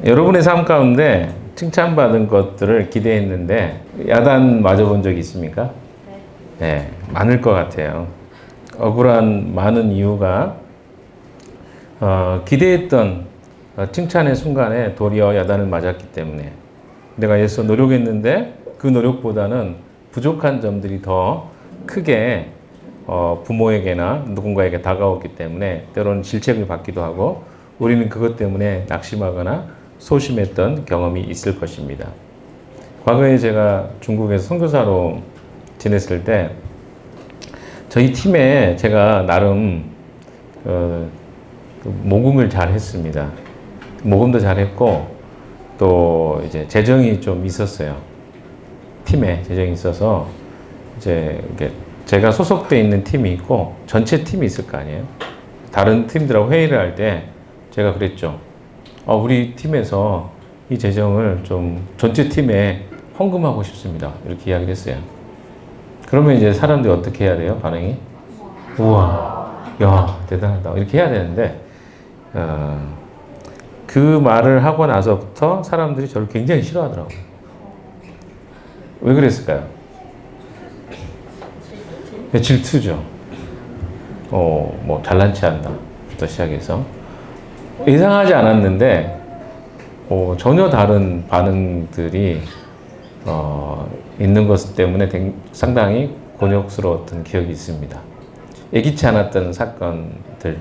여러분의 삶 가운데 칭찬받은 것들을 기대했는데 야단 맞아본 적 있습니까? 네, 많을 것 같아요. 억울한 많은 이유가 기대했던 칭찬의 순간에 도리어 야단을 맞았기 때문에 내가 애써 노력했는데 그 노력보다는 부족한 점들이 더 크게 부모에게나 누군가에게 다가오기 때문에 때로는 질책을 받기도 하고 우리는 그것 때문에 낙심하거나 소심했던 경험이 있을 것입니다. 과거에 제가 중국에서 선교사로 지냈을 때 저희 팀에 제가 나름 모금을 잘 했습니다. 모금도 잘 했고 또 이제 재정이 좀 있었어요. 팀에 재정이 있어서 이제 제가 소속돼 있는 팀이 있고 전체 팀이 있을 거 아니에요. 다른 팀들하고 회의를 할 때 제가 그랬죠. 우리 팀에서 이 재정을 좀 전체 팀에 헌금하고 싶습니다. 이렇게 이야기를 했어요. 그러면 이제 사람들이 어떻게 해야 돼요? 반응이? 우와, 야, 대단하다. 이렇게 해야 되는데, 그 말을 하고 나서부터 사람들이 저를 굉장히 싫어하더라고요. 왜 그랬을까요? 질투죠. 뭐, 잘난 체 한다부터 시작해서. 예상하지 않았는데, 전혀 다른 반응들이, 있는 것 때문에 상당히 곤욕스러웠던 기억이 있습니다. 예기치 않았던 사건들,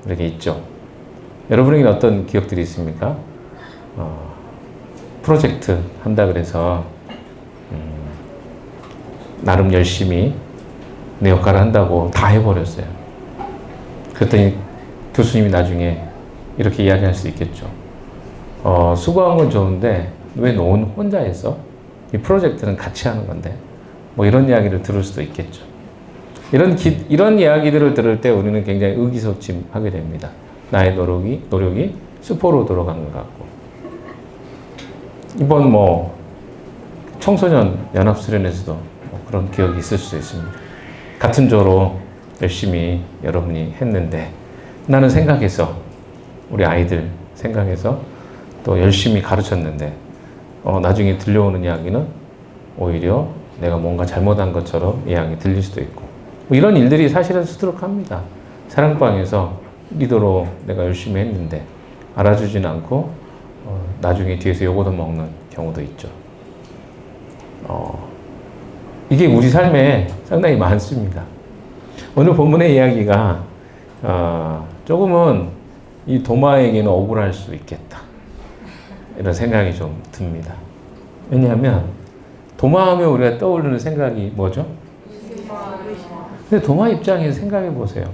이렇게 있죠. 여러분에게는 어떤 기억들이 있습니까? 프로젝트 한다 그래서, 나름 열심히 내 역할을 한다고 다 해버렸어요. 그랬더니 교수님이 나중에 이렇게 이야기할 수 있겠죠. 수고한 건 좋은데 왜 너 혼자 했어? 이 프로젝트는 같이 하는 건데. 뭐 이런 이야기를 들을 수도 있겠죠. 이런 이야기들을 들을 때 우리는 굉장히 의기소침하게 됩니다. 나의 노력이 수포로 들어간 것 같고. 이번 뭐 청소년 연합수련에서도 뭐 그런 기억이 있을 수도 있습니다. 같은 조로 열심히 여러분이 했는데 나는 생각해서 우리 아이들 생각해서 또 열심히 가르쳤는데 나중에 들려오는 이야기는 오히려 내가 뭔가 잘못한 것처럼 이야기 들릴 수도 있고 뭐 이런 일들이 사실은 수두룩합니다. 사랑방에서 리더로 내가 열심히 했는데 알아주진 않고 나중에 뒤에서 요거도 먹는 경우도 있죠. 이게 우리 삶에 상당히 많습니다. 오늘 본문의 이야기가 조금은 이 도마에게는 억울할 수 있겠다. 이런 생각이 좀 듭니다. 왜냐하면 도마하면 우리가 떠오르는 생각이 뭐죠? 근데 도마 입장에서 생각해 보세요.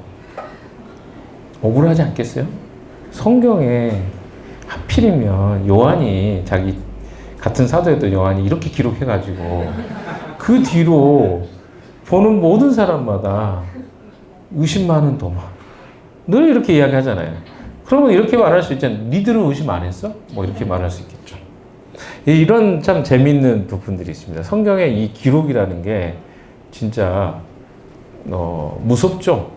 억울하지 않겠어요? 성경에 하필이면 요한이 자기 같은 사도였던 요한이 이렇게 기록해가지고 그 뒤로 보는 모든 사람마다 의심 많은 도마. 늘 이렇게 이야기하잖아요. 그러면 이렇게 말할 수 있잖아요. 니들은 의심 안 했어? 뭐 이렇게 말할 수 있겠죠. 이런 참 재밌는 부분들이 있습니다. 성경의 이 기록이라는 게 진짜 무섭죠.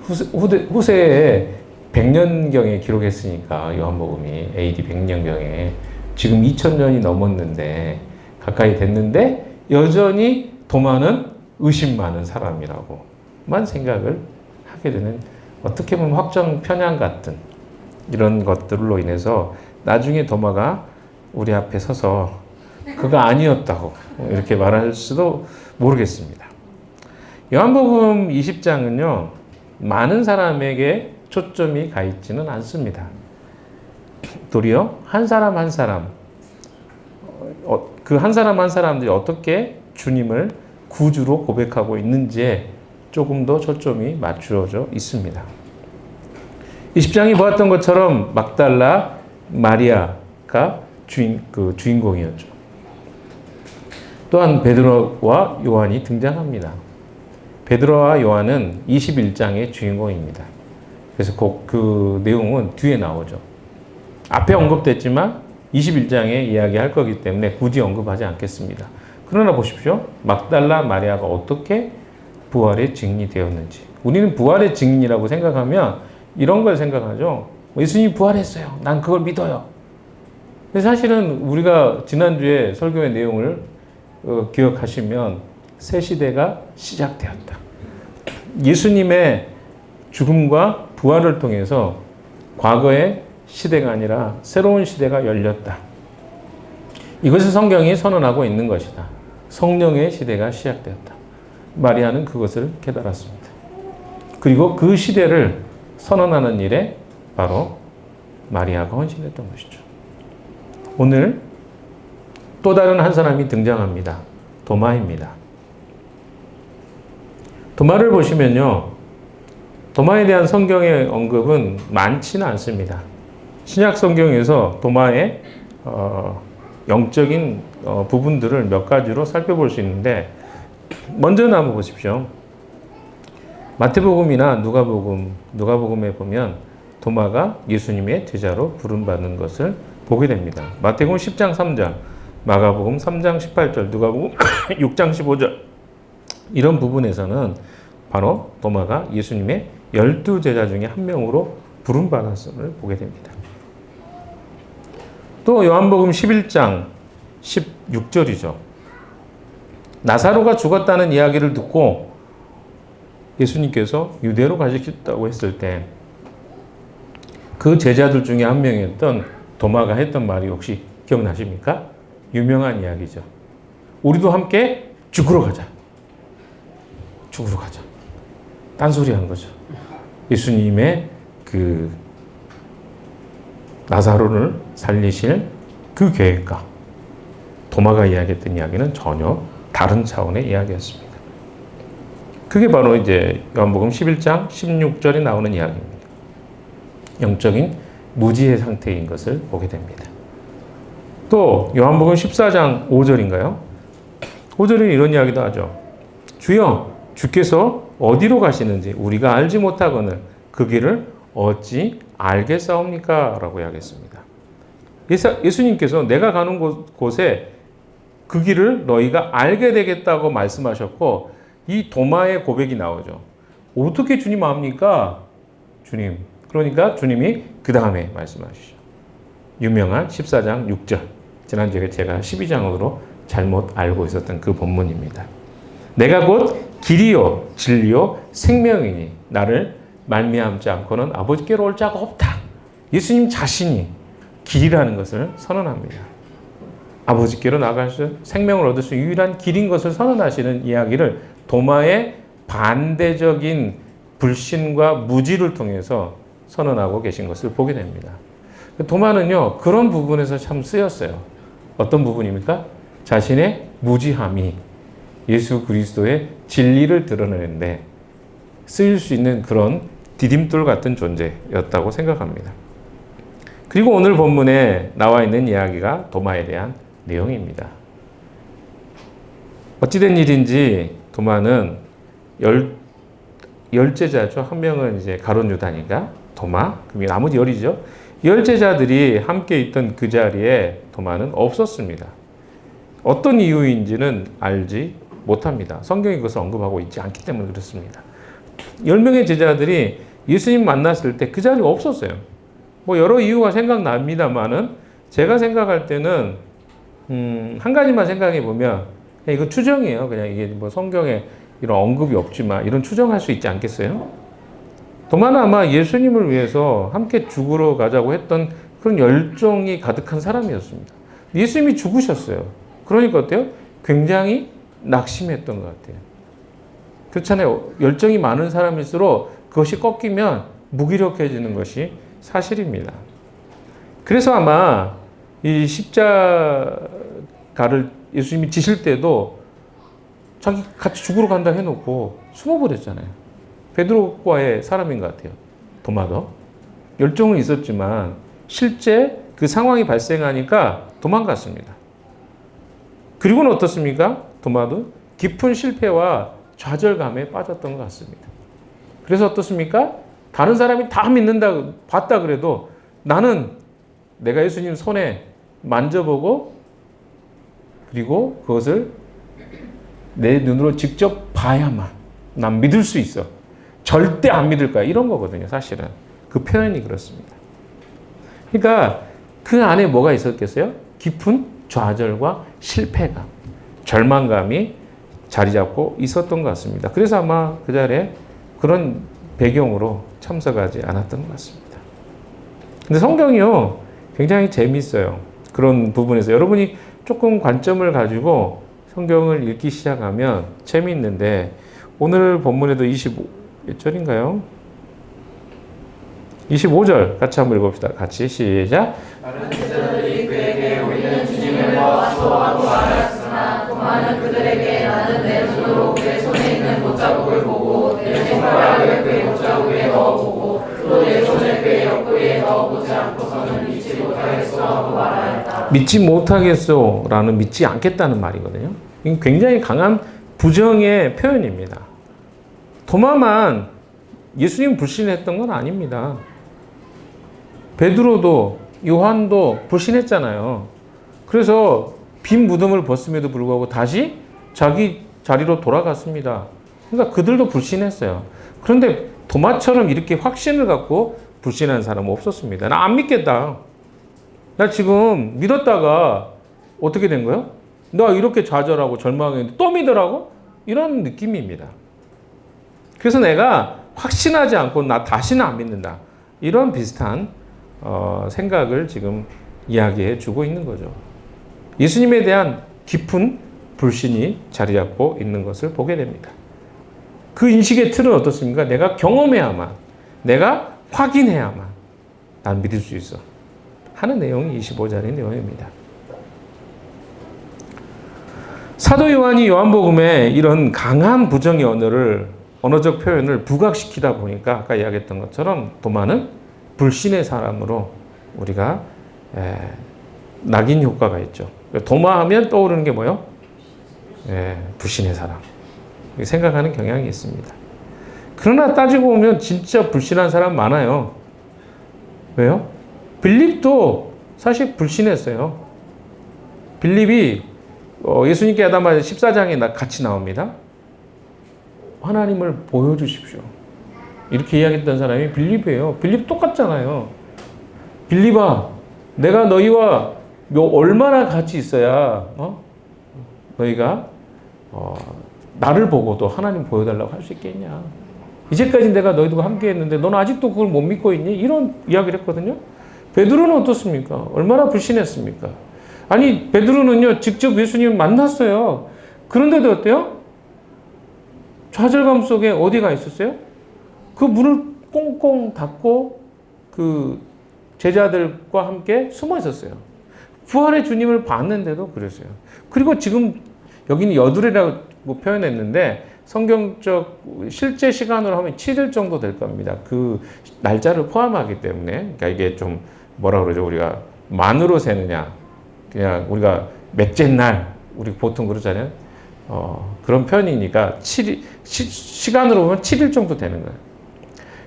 후세에 100년경에 기록했으니까 요한복음이 AD 100년경에 지금 2000년이 넘었는데 가까이 됐는데 여전히 도마는 의심 많은 사람이라고만 생각을 하게 되는 어떻게 보면 확정 편향 같은 이런 것들로 인해서 나중에 도마가 우리 앞에 서서 그거 아니었다고 이렇게 말할 수도 모르겠습니다. 요한복음 20장은요 많은 사람에게 초점이 가 있지는 않습니다. 도리어 한 사람 한 사람 그 한 사람 한 사람들이 어떻게 주님을 구주로 고백하고 있는지에 조금 더 초점이 맞추어져 있습니다. 20장이 보았던 것처럼 막달라 마리아가 주인공이었죠. 또한 베드로와 요한이 등장합니다. 베드로와 요한은 21장의 주인공입니다. 그래서 그 내용은 뒤에 나오죠. 앞에 언급됐지만 21장에 이야기할 거기 때문에 굳이 언급하지 않겠습니다. 그러나 보십시오. 막달라 마리아가 어떻게 부활의 증인이 되었는지. 우리는 부활의 증인이라고 생각하면 이런 걸 생각하죠. 예수님이 부활했어요. 난 그걸 믿어요. 사실은 우리가 지난주에 설교의 내용을 기억하시면 새 시대가 시작되었다. 예수님의 죽음과 부활을 통해서 과거의 시대가 아니라 새로운 시대가 열렸다. 이것을 성경이 선언하고 있는 것이다. 성령의 시대가 시작되었다. 마리아는 그것을 깨달았습니다. 그리고 그 시대를 선언하는 일에 바로 마리아가 헌신했던 것이죠. 오늘 또 다른 한 사람이 등장합니다. 도마입니다. 도마를 보시면요, 도마에 대한 성경의 언급은 많지는 않습니다. 신약 성경에서 도마의 영적인 부분들을 몇 가지로 살펴볼 수 있는데, 먼저는 한번 보십시오. 마태복음이나 누가복음에 보면 도마가 예수님의 제자로 부름받는 것을 보게 됩니다. 마태복음 10장 3절, 마가복음 3장 18절, 누가복음 6장 15절, 이런 부분에서는 바로 도마가 예수님의 12제자 중에 한 명으로 부름받았음을 보게 됩니다. 또 요한복음 11장 16절이죠. 나사로가 죽었다는 이야기를 듣고 예수님께서 유대로 가시겠다고 했을 때 그 제자들 중에 한 명이었던 도마가 했던 말이 혹시 기억나십니까? 유명한 이야기죠. 우리도 함께 죽으러 가자. 죽으러 가자. 딴소리 한 거죠. 예수님의 그 나사로를 살리실 그 계획과 도마가 이야기했던 이야기는 전혀 다른 차원의 이야기였습니다. 그게 바로 이제 요한복음 11장 16절에 나오는 이야기입니다. 영적인 무지의 상태인 것을 보게 됩니다. 또 요한복음 14장 5절인가요? 5절에 이런 이야기도 하죠. 주여, 주께서 어디로 가시는지 우리가 알지 못하거늘 그 길을 어찌 알겠사옵니까? 라고 이야기했습니다. 예수님께서 내가 가는 곳에 그 길을 너희가 알게 되겠다고 말씀하셨고, 이 도마의 고백이 나오죠. 어떻게 주님 압니까? 주님. 그러니까 주님이 그 다음에 말씀하시죠. 유명한 14장 6절. 지난주에 제가 12장으로 잘못 알고 있었던 그 본문입니다. 내가 곧 길이요 진리요 생명이니 나를 말미암지 않고는 아버지께로 올 자가 없다. 예수님 자신이 길이라는 것을 선언합니다. 아버지께로 나갈 수, 생명을 얻을 수 유일한 길인 것을 선언하시는 이야기를 도마의 반대적인 불신과 무지를 통해서 선언하고 계신 것을 보게 됩니다. 도마는요, 그런 부분에서 참 쓰였어요. 어떤 부분입니까? 자신의 무지함이 예수 그리스도의 진리를 드러내는데 쓰일 수 있는 그런 디딤돌 같은 존재였다고 생각합니다. 그리고 오늘 본문에 나와 있는 이야기가 도마에 대한 내용입니다. 어찌된 일인지 도마는 열 제자죠. 한 명은 이제 가룟 유다니까 도마, 그럼 나머지 열이죠. 열 제자들이 함께 있던 그 자리에 도마는 없었습니다. 어떤 이유인지는 알지 못합니다. 성경이 그것을 언급하고 있지 않기 때문에 그렇습니다. 10명의 제자들이 예수님 만났을 때 그 자리에 없었어요. 뭐 여러 이유가 생각납니다만은 제가 생각할 때는 한 가지만 생각해 보면 이거 추정이에요. 그냥 이게 뭐 성경에 이런 언급이 없지만 이런 추정할 수 있지 않겠어요? 도마는 아마 예수님을 위해서 함께 죽으러 가자고 했던 그런 열정이 가득한 사람이었습니다. 예수님이 죽으셨어요. 그러니까 어때요? 굉장히 낙심했던 것 같아요. 그렇잖아요. 열정이 많은 사람일수록 그것이 꺾이면 무기력해지는 것이 사실입니다. 그래서 아마 이 십자가를 예수님이 지실 때도 자기 같이 죽으러 간다 해놓고 숨어버렸잖아요. 베드로과의 사람인 것 같아요. 도마도. 열정은 있었지만 실제 그 상황이 발생하니까 도망갔습니다. 그리고는 어떻습니까? 도마도 깊은 실패와 좌절감에 빠졌던 것 같습니다. 그래서 어떻습니까? 다른 사람이 다 믿는다, 봤다 그래도 나는 내가 예수님 손에 만져보고 그리고 그것을 내 눈으로 직접 봐야만 난 믿을 수 있어. 절대 안 믿을 거야. 이런 거거든요, 사실은. 그 표현이 그렇습니다. 그러니까 그 안에 뭐가 있었겠어요? 깊은 좌절과 실패감, 절망감이 자리 잡고 있었던 것 같습니다. 그래서 아마 그 자리에 그런 배경으로 참석하지 않았던 것 같습니다. 근데 성경이요, 굉장히 재미있어요. 그런 부분에서 여러분이 조금 관점을 가지고 성경을 읽기 시작하면 재미있는데, 오늘 본문에도 25절인가요? 25절 같이 한번 읽어봅시다. 같이 시작. 다른 제자들이 그에게 우리는 주님을 보았소 하고 말하였으나 도마는 그들에게 나는 내 눈으로 그의 손에 있는 못자국을 보고 내 손가락을 그의 못자국에 넣어보고 또 내 손을 그의 옆구리에 넣어보지 않고서는 믿지 못하겠소 하고 말하였다. 믿지 못하겠소라는 믿지 않겠다는 말이거든요. 이건 굉장히 강한 부정의 표현입니다. 도마만 예수님 불신했던 건 아닙니다. 베드로도 요한도 불신했잖아요. 그래서 빈 무덤을 벗음에도 불구하고 다시 자기 자리로 돌아갔습니다. 그러니까 그들도 불신했어요. 그런데 도마처럼 이렇게 확신을 갖고 불신한 사람은 없었습니다. 나 안 믿겠다. 나 지금 믿었다가 어떻게 된 거예요? 나 이렇게 좌절하고 절망했는데 또 믿으라고? 이런 느낌입니다. 그래서 내가 확신하지 않고 나 다시는 안 믿는다. 이런 비슷한 생각을 지금 이야기해 주고 있는 거죠. 예수님에 대한 깊은 불신이 자리 잡고 있는 것을 보게 됩니다. 그 인식의 틀은 어떻습니까? 내가 경험해야만, 내가 확인해야만 난 믿을 수 있어 하는 내용이 25절의 내용입니다. 사도 요한이 요한복음에 이런 강한 부정의 언어적 표현을 부각시키다 보니까 아까 이야기했던 것처럼 도마는 불신의 사람으로 우리가 낙인 효과가 있죠. 도마하면 떠오르는 게 뭐예요? 불신의 사람. 생각하는 경향이 있습니다. 그러나 따지고 보면 진짜 불신한 사람 많아요. 왜요? 빌립도 사실 불신했어요. 빌립이 예수님께 하다마자 14장에 같이 나옵니다. 하나님을 보여주십시오. 이렇게 이야기했던 사람이 빌립이에요. 빌립 똑같잖아요. 빌립아, 내가 너희와 얼마나 같이 있어야 너희가 나를 보고도 하나님 보여달라고 할 수 있겠냐. 이제까지 내가 너희들과 함께 했는데 너는 아직도 그걸 못 믿고 있니? 이런 이야기를 했거든요. 베드로는 어떻습니까? 얼마나 불신했습니까? 아니, 베드로는요, 직접 예수님을 만났어요. 그런데도 어때요? 좌절감 속에 어디가 있었어요? 그 문을 꽁꽁 닫고 그 제자들과 함께 숨어 있었어요. 부활의 주님을 봤는데도 그랬어요. 그리고 지금 여기는 여둘이라고 표현했는데 성경적 실제 시간으로 하면 7일 정도 될 겁니다. 그 날짜를 포함하기 때문에. 그러니까 이게 좀 뭐라 그러죠? 우리가 만으로 세느냐, 그냥 우리가 몇째 날, 우리 보통 그러잖아요. 그런 편이니까 시간으로 보면 7일 정도 되는 거예요.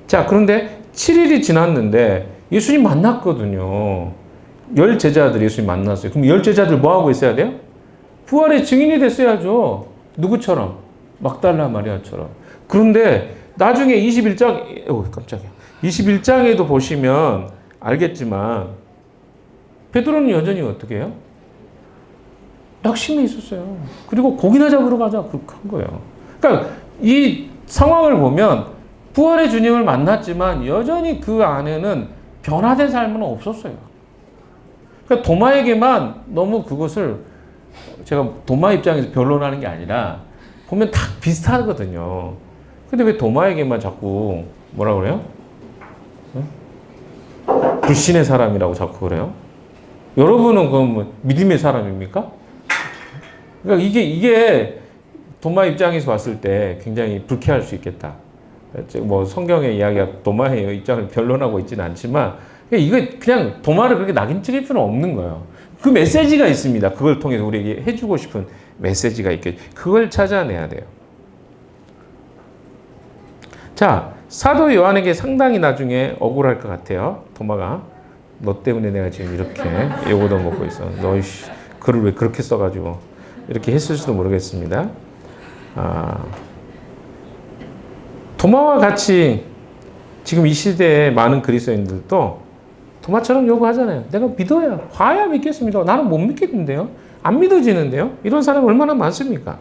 자, 그런데 7일이 지났는데 예수님 만났거든요. 10 제자들이 예수님 만났어요. 그럼 10 제자들 뭐 하고 있어야 돼요? 부활의 증인이 됐어야죠. 누구처럼? 막달라 마리아처럼. 그런데 나중에 깜짝이야. 21장에도 보시면 알겠지만 베드로는 여전히 어떻게 해요? 낙심이 있었어요. 그리고 고기나 잡으러 가자. 그렇게 한 거예요. 그러니까 이 상황을 보면 부활의 주님을 만났지만 여전히 그 안에는 변화된 삶은 없었어요. 그러니까 도마에게만 너무 그것을 제가 도마 입장에서 변론하는 게 아니라 보면 다 비슷하거든요. 근데 왜 도마에게만 자꾸 뭐라 그래요? 불신의 사람이라고 자꾸 그래요? 여러분은 그럼 믿음의 사람입니까? 그러니까 이게 도마 입장에서 봤을 때 굉장히 불쾌할 수 있겠다. 뭐 성경의 이야기가 도마의 입장을 변론하고 있지는 않지만 이거 그냥 도마를 그렇게 낙인 찍을 필요는 없는 거예요. 그 메시지가 있습니다. 그걸 통해서 우리에게 해주고 싶은 메시지가 있겠죠. 그걸 찾아내야 돼요. 자, 사도 요한에게 상당히 나중에 억울할 것 같아요. 도마가 너 때문에 내가 지금 이렇게 요거도 먹고 있어. 너 글을 왜 그렇게 써가지고 이렇게 했을지도 모르겠습니다. 도마와 같이 지금 이 시대에 많은 그리스도인들도 도마처럼 요구하잖아요. 내가 믿어야, 봐야 믿겠습니다. 나는 못 믿겠는데요. 안 믿어지는데요. 이런 사람이 얼마나 많습니까?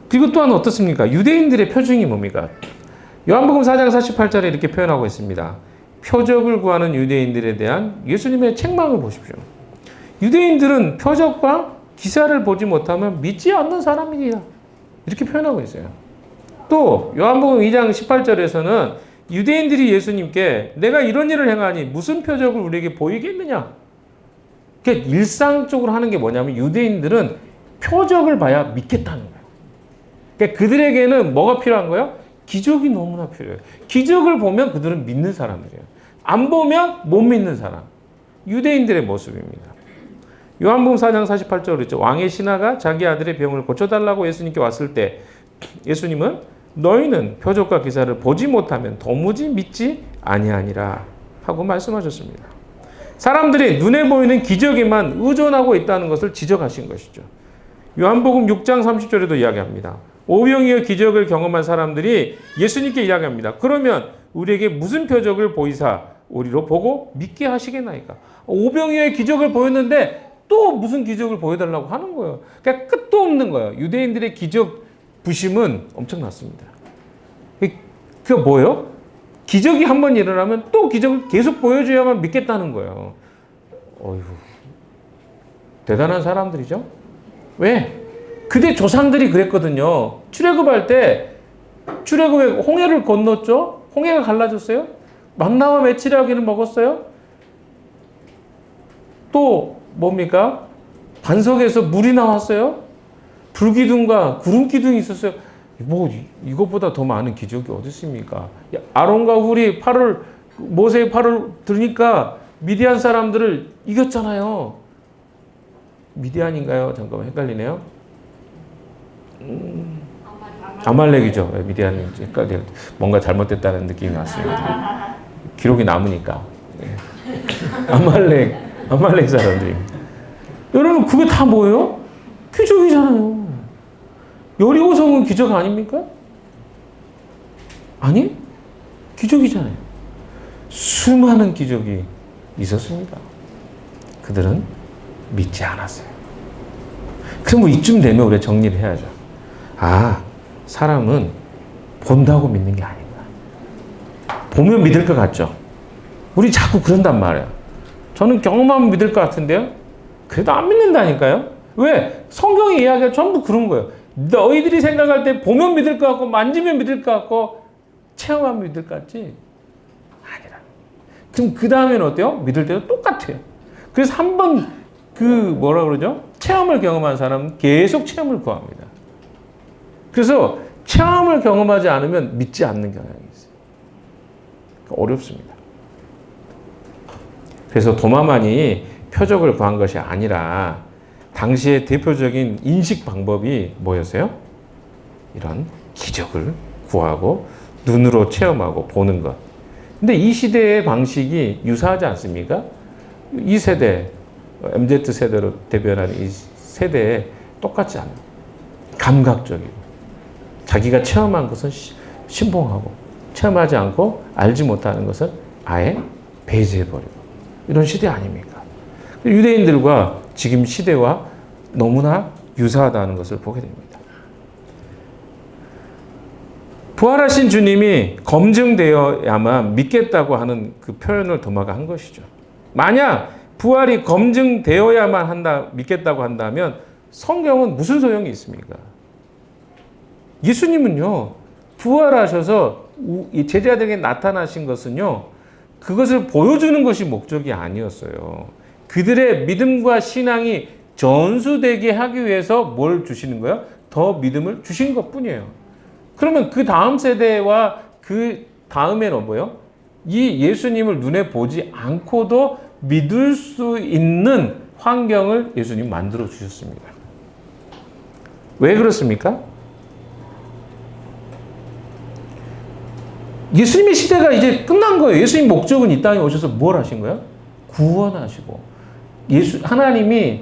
그리고 또한 어떻습니까? 유대인들의 표징이 뭡니까? 요한복음 4장 48절에 이렇게 표현하고 있습니다. 표적을 구하는 유대인들에 대한 예수님의 책망을 보십시오. 유대인들은 표적과 기사를 보지 못하면 믿지 않는 사람이다. 이렇게 표현하고 있어요. 또 요한복음 2장 18절에서는 유대인들이 예수님께 내가 이런 일을 행하니 무슨 표적을 우리에게 보이겠느냐? 그러니까 일상적으로 하는 게 뭐냐면 유대인들은 표적을 봐야 믿겠다는 거예요. 그러니까 그들에게는 뭐가 필요한 거예요? 기적이 너무나 필요해요. 기적을 보면 그들은 믿는 사람들이에요. 안 보면 못 믿는 사람. 유대인들의 모습입니다. 요한복음 4장 48절 그랬죠. 왕의 신하가 자기 아들의 병을 고쳐달라고 예수님께 왔을 때 예수님은 너희는 표적과 기사를 보지 못하면 도무지 믿지 아니하니라 하고 말씀하셨습니다. 사람들이 눈에 보이는 기적에만 의존하고 있다는 것을 지적하신 것이죠. 요한복음 6장 30절에도 이야기합니다. 오병이어 기적을 경험한 사람들이 예수님께 이야기합니다. 그러면 우리에게 무슨 표적을 보이사 우리로 보고 믿게 하시겠나이까? 오병이어의 기적을 보였는데 또 무슨 기적을 보여달라고 하는 거예요. 그러니까 끝도 없는 거예요. 유대인들의 기적 부심은 엄청났습니다. 그게 뭐예요? 기적이 한번 일어나면 또 기적을 계속 보여줘야만 믿겠다는 거예요. 어휴, 대단한 사람들이죠? 왜? 그대 조상들이 그랬거든요. 출애굽할 때 출애굽에 홍해를 건넜죠? 홍해가 갈라졌어요? 만나와 메추라기를 먹었어요? 또 뭡니까? 반석에서 물이 나왔어요? 불기둥과 구름기둥이 있었어요. 뭐 이것보다 더 많은 기적이 어디 있습니까? 아론과 훌이 모세의 팔을 드니까 미디안 사람들을 이겼잖아요. 미디안인가요? 잠깐만 헷갈리네요. 아말렉이죠. 미디안이 뭔가 잘못됐다는 느낌이 왔습니다. 기록이 남으니까. 아말렉 사람들입니다. 여러분 그게 다 뭐예요? 기적이잖아요. 여리고 성은 기적 아닙니까? 아니? 기적이잖아요. 수많은 기적이 있었습니다. 그들은 믿지 않았어요. 그럼 뭐 이쯤 되면 우리가 정리를 해야죠. 사람은 본다고 믿는 게 아닌가. 보면 믿을 것 같죠? 우리 자꾸 그런단 말이에요. 저는 경험하면 믿을 것 같은데요? 그래도 안 믿는다니까요? 왜? 성경의 이야기가 전부 그런 거예요. 너희들이 생각할 때 보면 믿을 것 같고 만지면 믿을 것 같고 체험하면 믿을 것 같지? 아니라. 그럼 그 다음에는 어때요? 믿을 때도 똑같아요. 그래서 한번 뭐라 그러죠? 체험을 경험한 사람은 계속 체험을 구합니다. 그래서 체험을 경험하지 않으면 믿지 않는 경향이 있어요. 어렵습니다. 그래서 도마만이 표적을 구한 것이 아니라 당시의 대표적인 인식 방법이 뭐였어요? 이런 기적을 구하고 눈으로 체험하고 보는 것. 근데 이 시대의 방식이 유사하지 않습니까? 이 세대, MZ세대로 대변하는 이 세대에 똑같지 않아요. 감각적이고 자기가 체험한 것은 신봉하고 체험하지 않고 알지 못하는 것은 아예 배제해버리고 이런 시대 아닙니까? 유대인들과 지금 시대와 너무나 유사하다는 것을 보게 됩니다. 부활하신 주님이 검증되어야만 믿겠다고 하는 그 표현을 도마가 한 것이죠. 만약 부활이 검증되어야만 믿겠다고 한다면 성경은 무슨 소용이 있습니까? 예수님은요, 부활하셔서 제자들에게 나타나신 것은요, 그것을 보여주는 것이 목적이 아니었어요. 그들의 믿음과 신앙이 전수되게 하기 위해서 뭘 주시는 거예요? 더 믿음을 주신 것 뿐이에요. 그러면 그 다음 세대와 그 다음에는 뭐예요? 이 예수님을 눈에 보지 않고도 믿을 수 있는 환경을 예수님 만들어 주셨습니다. 왜 그렇습니까? 예수님의 시대가 이제 끝난 거예요. 예수님 목적은 이 땅에 오셔서 뭘 하신 거예요? 구원하시고 하나님이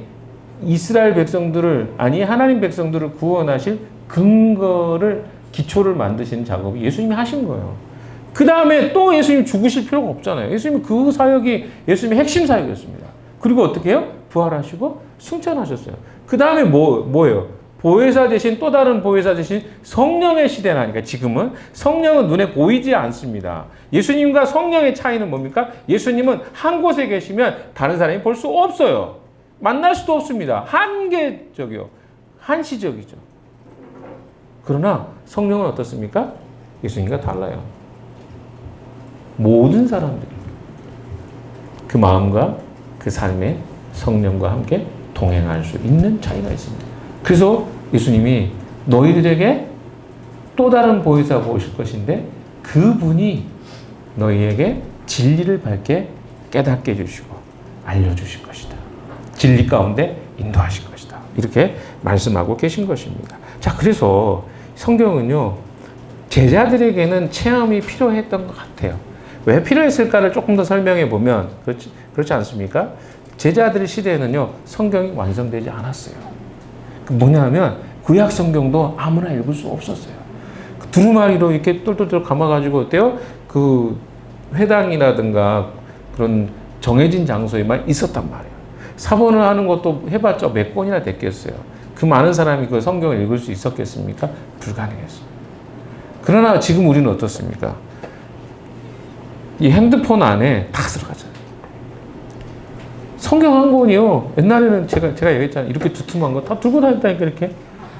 이스라엘 백성들을 하나님 백성들을 구원하실 기초를 만드시는 작업을 예수님이 하신 거예요. 그 다음에 또 예수님 죽으실 필요가 없잖아요. 예수님 그 사역이 예수님의 핵심 사역이었습니다. 그리고 어떻게 해요? 부활하시고 승천하셨어요. 그 다음에 뭐예요? 보혜사 대신 또 다른 보혜사 대신 성령의 시대라니까. 지금은 성령은 눈에 보이지 않습니다. 예수님과 성령의 차이는 뭡니까? 예수님은 한 곳에 계시면 다른 사람이 볼 수 없어요. 만날 수도 없습니다. 한계적이요. 한시적이죠. 그러나 성령은 어떻습니까? 예수님과 달라요. 모든 사람들이 그 마음과 그 삶에 성령과 함께 동행할 수 있는 차이가 있습니다. 그래서 예수님이 너희들에게 또 다른 보혜사가 오실 것인데 그분이 너희에게 진리를 밝게 깨닫게 해주시고 알려주실 것이다. 진리 가운데 인도하실 것이다. 이렇게 말씀하고 계신 것입니다. 자, 그래서 성경은요, 제자들에게는 체험이 필요했던 것 같아요. 왜 필요했을까를 조금 더 설명해 보면 그렇지 않습니까? 제자들 시대에는요, 성경이 완성되지 않았어요. 뭐냐면 구약 성경도 아무나 읽을 수 없었어요. 두루마리로 이렇게 똘똘똘 감아가지고 어때요? 그 회당이라든가 그런 정해진 장소에만 있었단 말이에요. 사본을 하는 것도 해봤자 몇 권이나 됐겠어요. 그 많은 사람이 그 성경을 읽을 수 있었겠습니까? 불가능했어요. 그러나 지금 우리는 어떻습니까? 이 핸드폰 안에 다 들어가잖아요. 성경 한 권이요. 옛날에는 제가 얘기했잖아요. 이렇게 두툼한 거 다 들고 다녔다니까, 이렇게.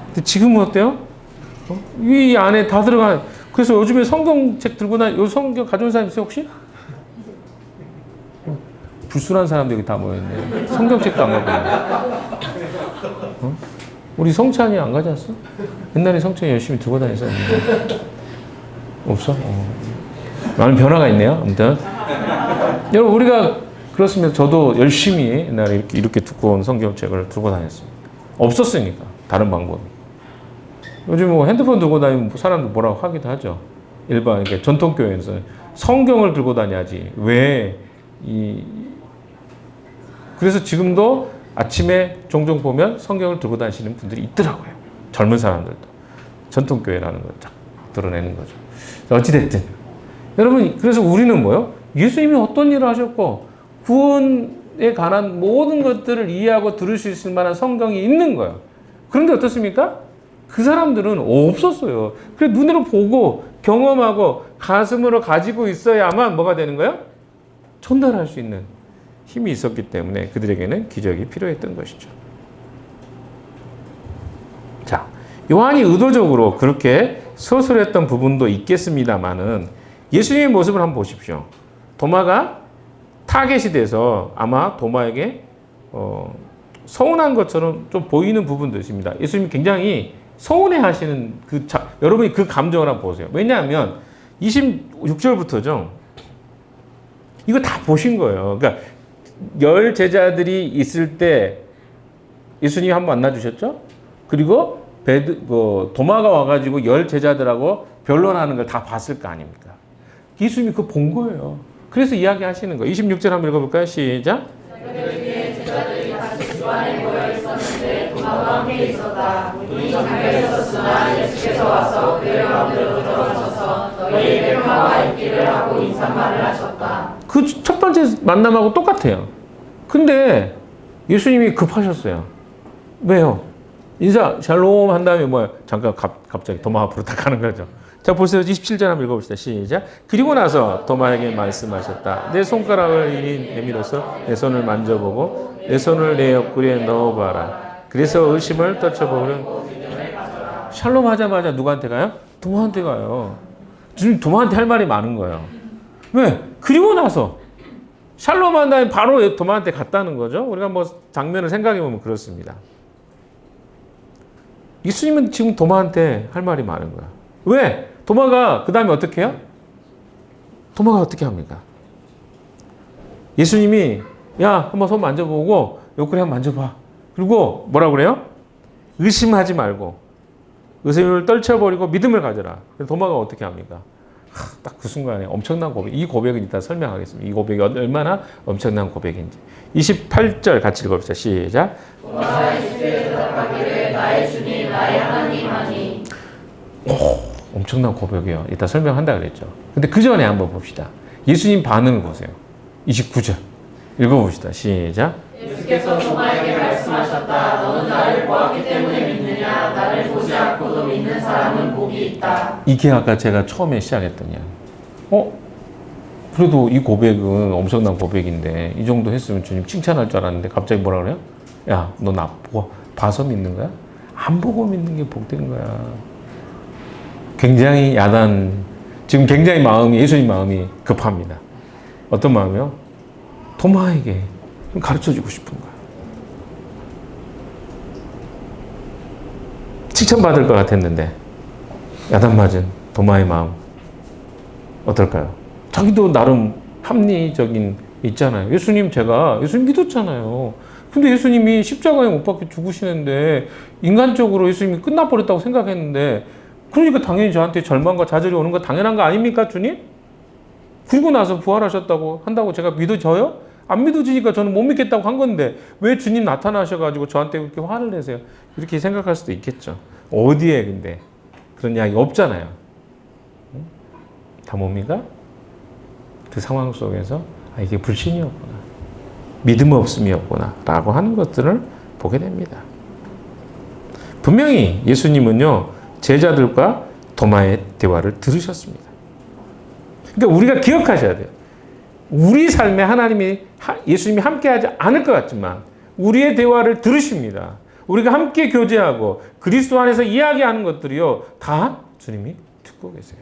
근데 지금은 어때요? 이 안에 다 들어가. 그래서 요즘에 성경책 들고 요 성경 가져온 사람 있어요, 혹시? 불순한 사람들이 여기 다 모였네. 성경책도 안 갖고 있네. 우리 성찬이 안 가져왔어? 옛날에 성찬이 열심히 들고 다녔었는데. 없어? 많은 변화가 있네요. 아무튼. 여러분, 우리가 그렇습니다. 저도 열심히 옛날에 이렇게 두꺼운 성경책을 들고 다녔습니다. 없었으니까. 다른 방법이. 요즘 뭐 핸드폰 들고 다니면 사람들 뭐라고 하기도 하죠. 일반, 이렇게 전통교회에서 성경을 들고 다녀야지. 왜 그래서 지금도 아침에 종종 보면 성경을 들고 다니시는 분들이 있더라고요. 젊은 사람들도. 전통교회라는 걸 딱 드러내는 거죠. 어찌됐든. 여러분, 그래서 우리는 뭐요? 예수님이 어떤 일을 하셨고, 구원에 관한 모든 것들을 이해하고 들을 수 있을 만한 성경이 있는 거예요. 그런데 어떻습니까? 그 사람들은 없었어요. 그래서 눈으로 보고, 경험하고, 가슴으로 가지고 있어야만 뭐가 되는 거예요? 전달할 수 있는 힘이 있었기 때문에 그들에게는 기적이 필요했던 것이죠. 자, 요한이 의도적으로 그렇게 서술했던 부분도 있겠습니다만은 예수님의 모습을 한번 보십시오. 도마가 타겟이 돼서 아마 도마에게 서운한 것처럼 좀 보이는 부분도 있습니다. 예수님이 굉장히 서운해 하시는 여러분이 그 감정을 한번 보세요. 왜냐하면 26절부터죠. 이거 다 보신 거예요. 그러니까 10 제자들이 있을 때 예수님이 한번 만나주셨죠? 그리고 도마가 와가지고 10 제자들하고 변론하는 걸 다 봤을 거 아닙니까? 예수님이 그거 본 거예요. 그래서 이야기하시는 거예요. 26절 한번 읽어볼까요? 시작. 제자들이 같이 주 안에 모여 있었는데 도마와 함께 있었다. 문이 잠겨 있었으나 예수께서 와서 그들 가운데로 들어가셔서 너희에게 평화가 있기를 하고 인사말을 하셨다. 그 첫 번째 만남하고 똑같아요. 근데 예수님이 급하셨어요. 왜요? 인사 샬롬 한 다음에 잠깐 갑자기 도마 앞으로 딱 가는 거죠. 자, 보세요. 27절 한번 읽어봅시다. 시작. 그리고 나서 도마에게 말씀하셨다. 내 손가락을 이리 내밀어서 내 손을 만져보고 내 손을 내 옆구리에 넣어봐라. 그래서 의심을 떨쳐보려. 샬롬 하자마자 누구한테 가요? 도마한테 가요. 지금 도마한테 할 말이 많은 거예요. 왜? 그리고 나서 샬롬 한 다음에 바로 도마한테 갔다는 거죠. 우리가 장면을 생각해 보면 그렇습니다. 예수님은 지금 도마한테 할 말이 많은 거야. 왜? 도마가 그 다음에 어떻게 해요? 도마가 어떻게 합니까? 예수님이 야, 한번 손 만져보고 옆구리 한번 만져봐. 그리고 뭐라고 그래요? 의심하지 말고 의심을 떨쳐버리고 믿음을 가져라. 도마가 어떻게 합니까? 딱 그 순간에 엄청난 고백. 이 고백은 이따 설명하겠습니다. 이 고백이 얼마나 엄청난 고백인지. 28절 같이 읽어봅시다. 시작. 도마가 예수께 대답하기를 나의 주님 나의 하나님 하니. 엄청난 고백이에요. 이따 설명한다 그랬죠. 근데 그 전에 한번 봅시다. 예수님 반응을 보세요. 29절. 읽어봅시다. 시작. 예수께서 도마에게 말씀하셨다. 너는 나를 보았기 때문에 믿느냐? 나를 보지 않고도 믿는 사람은 복이 있다. 이게 아까 제가 처음에 시작했던 이야기. 그래도 이 고백은 엄청난 고백인데 이 정도 했으면 주님 칭찬할 줄 알았는데 갑자기 뭐라 그래요? 야, 너 나 봐서 믿는 거야? 안 보고 믿는 게 복된 거야. 굉장히 지금 굉장히 예수님 마음이 급합니다. 어떤 마음이요? 도마에게 가르쳐주고 싶은 거야. 칭찬받을 것 같았는데 야단 맞은 도마의 마음 어떨까요? 자기도 나름 합리적인 있잖아요. 예수님 믿었잖아요. 근데 예수님이 십자가에 못 박혀 죽으시는데 인간적으로 예수님이 끝나버렸다고 생각했는데 그러니까 당연히 저한테 절망과 좌절이 오는 거 당연한 거 아닙니까, 주님? 그리고 나서 부활하셨다고 한다고 제가 믿어져요? 안 믿어지니까 저는 못 믿겠다고 한 건데 왜 주님 나타나셔가지고 저한테 그렇게 화를 내세요? 이렇게 생각할 수도 있겠죠. 어디에 근데 그런 이야기 없잖아요. 다 뭡니까? 그 상황 속에서 이게 불신이었구나. 믿음 없음이었구나. 라고 하는 것들을 보게 됩니다. 분명히 예수님은요, 제자들과 도마의 대화를 들으셨습니다. 그러니까 우리가 기억하셔야 돼요. 우리 삶에 예수님이 함께하지 않을 것 같지만 우리의 대화를 들으십니다. 우리가 함께 교제하고 그리스도 안에서 이야기하는 것들이요, 다 주님이 듣고 계세요.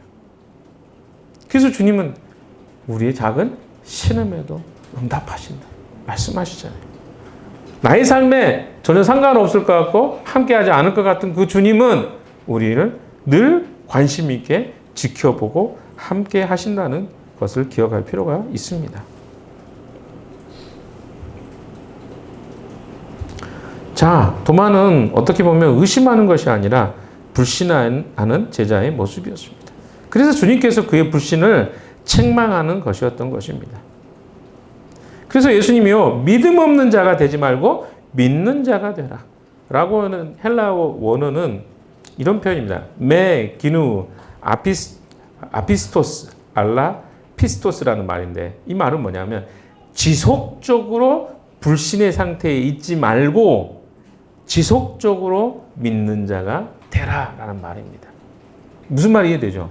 그래서 주님은 우리의 작은 신음에도 응답하신다. 말씀하시잖아요. 나의 삶에 전혀 상관없을 것 같고 함께하지 않을 것 같은 그 주님은 우리를 늘 관심 있게 지켜보고 함께 하신다는 것을 기억할 필요가 있습니다. 자, 도마는 어떻게 보면 의심하는 것이 아니라 불신하는 제자의 모습이었습니다. 그래서 주님께서 그의 불신을 책망하는 것이었던 것입니다. 그래서 예수님이요, 믿음 없는 자가 되지 말고 믿는 자가 되라 라고 하는 헬라어 원어는 이런 표현입니다. 메 기누 아피스토스 알라 피스토스라는 말인데 이 말은 뭐냐면 지속적으로 불신의 상태에 있지 말고 지속적으로 믿는 자가 되라 라는 말입니다. 무슨 말이 이해되죠?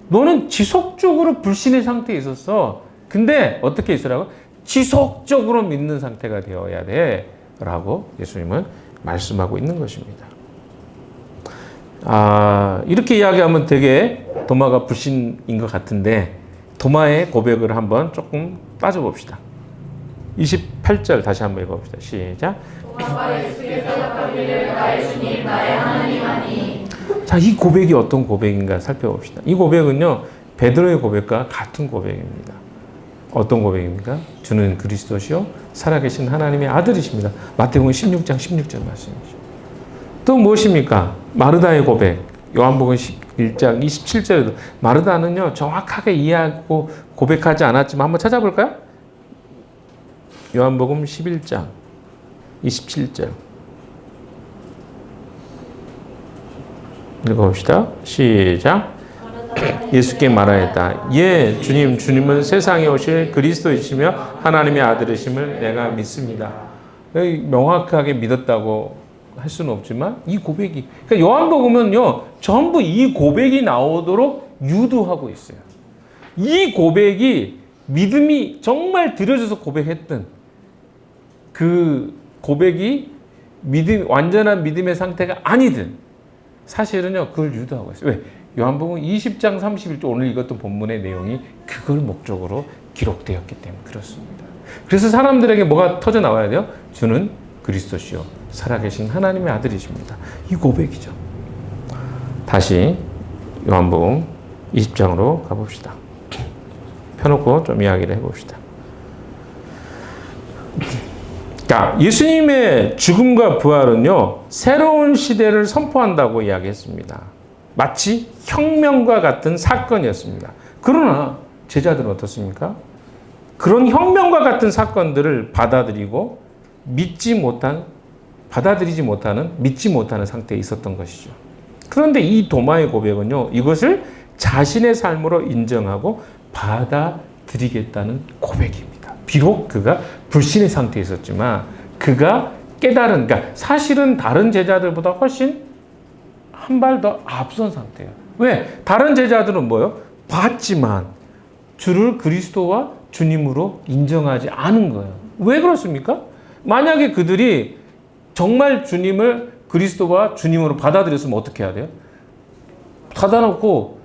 너는 지속적으로 불신의 상태에 있었어. 근데 어떻게 있으라고? 지속적으로 믿는 상태가 되어야 돼 라고 예수님은 말씀하고 있는 것입니다. 이렇게 이야기하면 되게 도마가 불신인 것 같은데 도마의 고백을 한번 조금 따져봅시다. 28절 다시 한번 읽어봅시다. 시작. 도마가 예수께서 대답하기를 나의 주님 나의 하나님 하니. 자, 이 고백이 어떤 고백인가 살펴봅시다. 이 고백은요, 베드로의 고백과 같은 고백입니다. 어떤 고백입니까? 주는 그리스도시요 살아계신 하나님의 아들이십니다. 마태복음 16장 16절 말씀이죠. 또 무엇입니까? 마르다의 고백. 요한복음 11장 27절에도 마르다는요 정확하게 이해하고 고백하지 않았지만 한번 찾아볼까요? 요한복음 11장 27절 읽어봅시다. 시작. 예수께 말하였다. 예, 주님은 세상에 오실 그리스도이시며 하나님의 아들이심을 내가 믿습니다. 명확하게 믿었다고 할 수는 없지만 이 고백이, 그러니까 요한복음은요 전부 이 고백이 나오도록 유도하고 있어요. 이 고백이 믿음이 정말 들여져서 고백했던 그 고백이 완전한 믿음의 상태가 아니든 사실은요 그걸 유도하고 있어요. 왜? 요한복음 20장 31절 오늘 읽었던 본문의 내용이 그걸 목적으로 기록되었기 때문에 그렇습니다. 그래서 사람들에게 뭐가 터져 나와야 돼요? 주는 그리스도시요 살아계신 하나님의 아들이십니다. 이 고백이죠. 다시 요한복음 20장으로 가봅시다. 펴놓고 좀 이야기를 해봅시다. 자, 예수님의 죽음과 부활은요 새로운 시대를 선포한다고 이야기했습니다. 마치 혁명과 같은 사건이었습니다. 그러나 제자들은 어떻습니까? 그런 혁명과 같은 사건들을 받아들이지 못하는, 믿지 못하는 상태에 있었던 것이죠. 그런데 이 도마의 고백은요, 이것을 자신의 삶으로 인정하고 받아들이겠다는 고백입니다. 비록 그가 불신의 상태에 있었지만 그가 깨달은, 그러니까 사실은 다른 제자들보다 훨씬 한 발 더 앞선 상태예요. 왜? 다른 제자들은 뭐예요? 봤지만 주를 그리스도와 주님으로 인정하지 않은 거예요. 왜 그렇습니까? 만약에 그들이 정말 주님을 그리스도와 주님으로 받아들였으면 어떻게 해야 돼요? 닫아놓고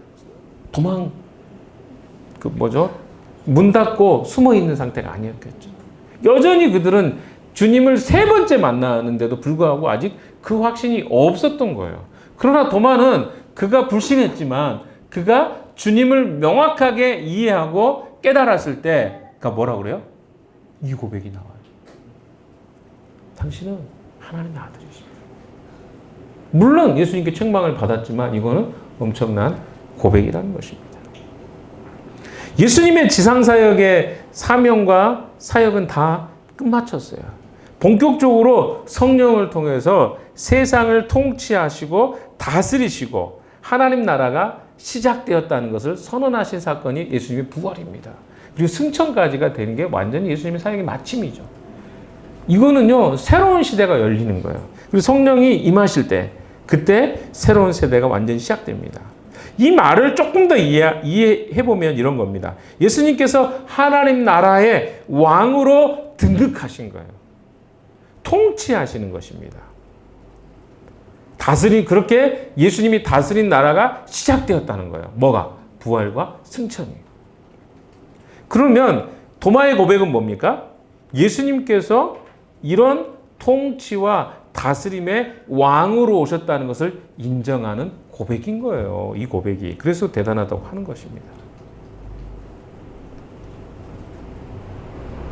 문 닫고 숨어 있는 상태가 아니었겠죠. 여전히 그들은 주님을 세 번째 만나는데도 불구하고 아직 그 확신이 없었던 거예요. 그러나 도마는 그가 불신했지만 그가 주님을 명확하게 이해하고 깨달았을 때 그가 뭐라고 그래요? 이 고백이 나와요. 당신은 하나님의 아들이십니다. 물론 예수님께 책망을 받았지만 이거는 엄청난 고백이라는 것입니다. 예수님의 지상사역의 사명과 사역은 다 끝마쳤어요. 본격적으로 성령을 통해서 세상을 통치하시고 다스리시고 하나님 나라가 시작되었다는 것을 선언하신 사건이 예수님의 부활입니다. 그리고 승천까지가 되는 게 완전히 예수님의 사역의 마침이죠. 이거는요, 새로운 시대가 열리는 거예요. 그리고 성령이 임하실 때, 그때 새로운 세대가 완전히 시작됩니다. 이 말을 조금 더 이해해보면 이런 겁니다. 예수님께서 하나님 나라의 왕으로 등극하신 거예요. 통치하시는 것입니다. 그렇게 예수님이 다스린 나라가 시작되었다는 거예요. 뭐가? 부활과 승천이. 그러면 도마의 고백은 뭡니까? 예수님께서 이런 통치와 다스림의 왕으로 오셨다는 것을 인정하는 고백인 거예요. 이 고백이. 그래서 대단하다고 하는 것입니다.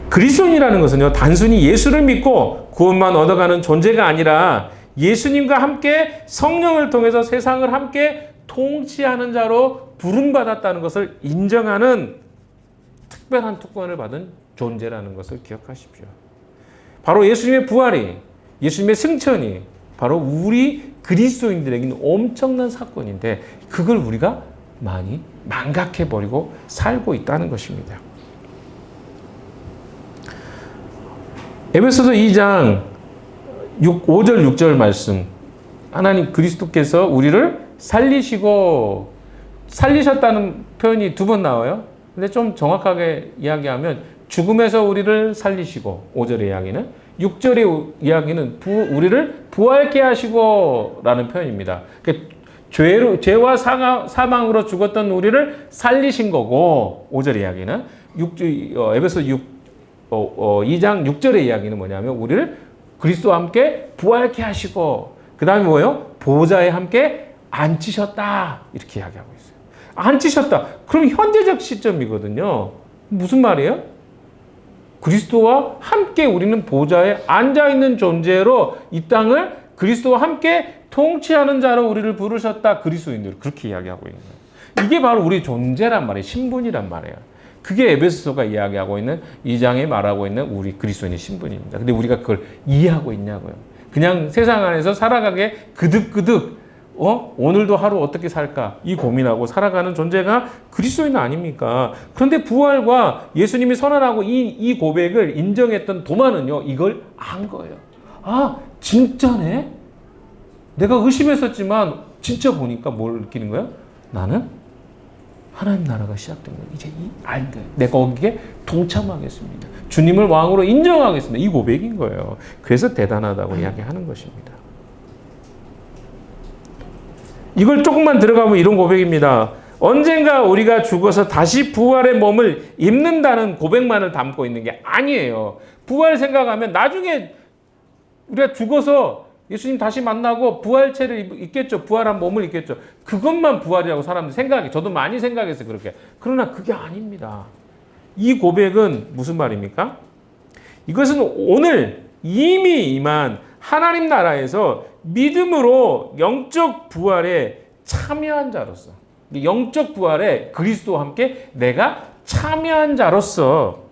그리스도인이라는 것은요, 단순히 예수를 믿고 구원만 얻어가는 존재가 아니라 예수님과 함께 성령을 통해서 세상을 함께 통치하는 자로 부름받았다는 것을 인정하는 특별한 특권을 받은 존재라는 것을 기억하십시오. 바로 예수님의 부활이, 예수님의 승천이 바로 우리 그리스도인들에게는 엄청난 사건인데 그걸 우리가 많이 망각해버리고 살고 있다는 것입니다. 에베소서 2장 5절 6절 말씀, 하나님 그리스도께서 우리를 살리셨다는 표현이 두 번 나와요. 근데 좀 정확하게 이야기하면 죽음에서 우리를 살리시고, 5절의 이야기는, 6절의 이야기는 우리를 부활케 하시고 라는 표현입니다. 죄와 사망으로 죽었던 우리를 살리신 거고, 5절의 이야기는 에베소 2장 6절의 이야기는 뭐냐면 우리를 그리스도와 함께 부활케 하시고, 그 다음에 뭐예요? 보좌에 함께 앉히셨다, 이렇게 이야기하고 있어요. 앉히셨다. 그럼 현재적 시점이거든요. 무슨 말이에요? 그리스도와 함께 우리는 보좌에 앉아있는 존재로 이 땅을 그리스도와 함께 통치하는 자로 우리를 부르셨다. 그리스도인들, 그렇게 이야기하고 있는 거예요. 이게 바로 우리 존재란 말이에요. 신분이란 말이에요. 그게 에베소서가 이야기하고 있는, 2장에 말하고 있는 우리 그리스도인의 신분입니다. 근데 우리가 그걸 이해하고 있냐고요. 그냥 세상 안에서 살아가게 그득그득 오늘도 하루 어떻게 살까 이 고민하고 살아가는 존재가 그리스도인 아닙니까? 그런데 부활과 예수님이 선언하고 이 고백을 인정했던 도마는요, 이걸 안 거예요. 아, 진짜네? 내가 의심했었지만 진짜 보니까 뭘 느끼는 거예요? 나는 하나님 나라가 시작된 거예요. 이제 알 거예요. 내가 거기에 동참하겠습니다. 주님을 왕으로 인정하겠습니다. 이 고백인 거예요. 그래서 대단하다고 이야기하는 것입니다. 이걸 조금만 들어가면 이런 고백입니다. 언젠가 우리가 죽어서 다시 부활의 몸을 입는다는 고백만을 담고 있는 게 아니에요. 부활 생각하면 나중에 우리가 죽어서 예수님 다시 만나고 부활체를 입겠죠. 부활한 몸을 입겠죠. 그것만 부활이라고 사람들이 생각해. 저도 많이 생각했어요. 그렇게. 그러나 그게 아닙니다. 이 고백은 무슨 말입니까? 이것은 오늘 이미 임한 하나님 나라에서 믿음으로 영적 부활에 참여한 자로서, 영적 부활에 그리스도와 함께 내가 참여한 자로서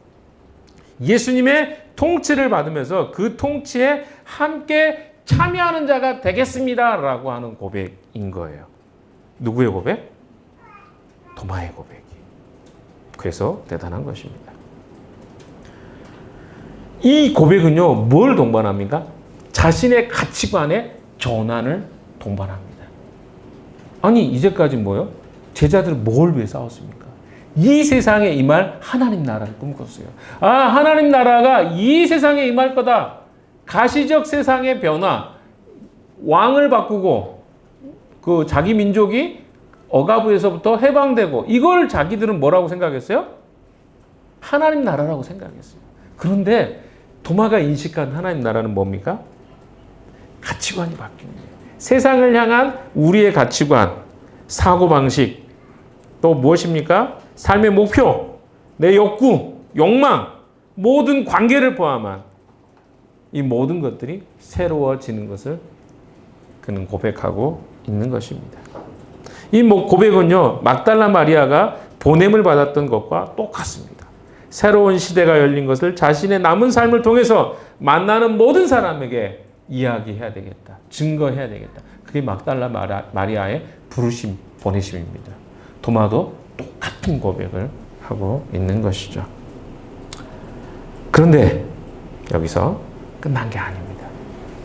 예수님의 통치를 받으면서 그 통치에 함께 참여하는 자가 되겠습니다라고 하는 고백인 거예요. 누구의 고백? 도마의 고백이. 그래서 대단한 것입니다. 이 고백은요, 뭘 동반합니까? 자신의 가치관의 전환을 동반합니다. 아니, 이제까지 뭐요? 제자들은 뭘 위해 싸웠습니까? 이 세상에 임할 하나님 나라를 꿈꿨어요. 아, 하나님 나라가 이 세상에 임할 거다. 가시적 세상의 변화, 왕을 바꾸고 그 자기 민족이 억압에서부터 해방되고, 이걸 자기들은 뭐라고 생각했어요? 하나님 나라라고 생각했어요. 그런데 도마가 인식한 하나님 나라는 뭡니까? 가치관이 바뀌는 거예요. 세상을 향한 우리의 가치관, 사고방식, 또 무엇입니까? 삶의 목표, 내 욕구, 욕망, 모든 관계를 포함한 이 모든 것들이 새로워지는 것을 그는 고백하고 있는 것입니다. 이 고백은요, 막달라 마리아가 보냄을 받았던 것과 똑같습니다. 새로운 시대가 열린 것을 자신의 남은 삶을 통해서 만나는 모든 사람에게 이야기해야 되겠다. 증거해야 되겠다. 그게 막달라 마리아의 부르심, 보내심입니다. 도마도 똑같은 고백을 하고 있는 것이죠. 그런데 여기서 끝난 게 아닙니다.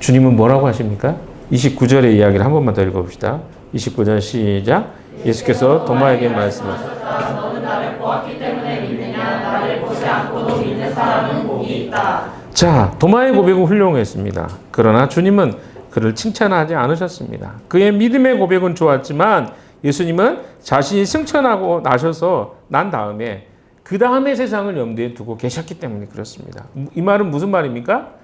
주님은 뭐라고 하십니까? 29절의 이야기를 한 번만 더 읽어봅시다. 29절 시작. 예수께서 도마에게 말씀하셨다. 너는 나를 보았기 때문에 믿느냐? 나를 보지 않고도 믿는 사람은 복이 있다. 자, 도마의 고백은 훌륭했습니다. 그러나 주님은 그를 칭찬하지 않으셨습니다. 그의 믿음의 고백은 좋았지만 예수님은 자신이 승천하고 나셔서 난 다음에 그 다음의 세상을 염두에 두고 계셨기 때문에 그렇습니다. 이 말은 무슨 말입니까?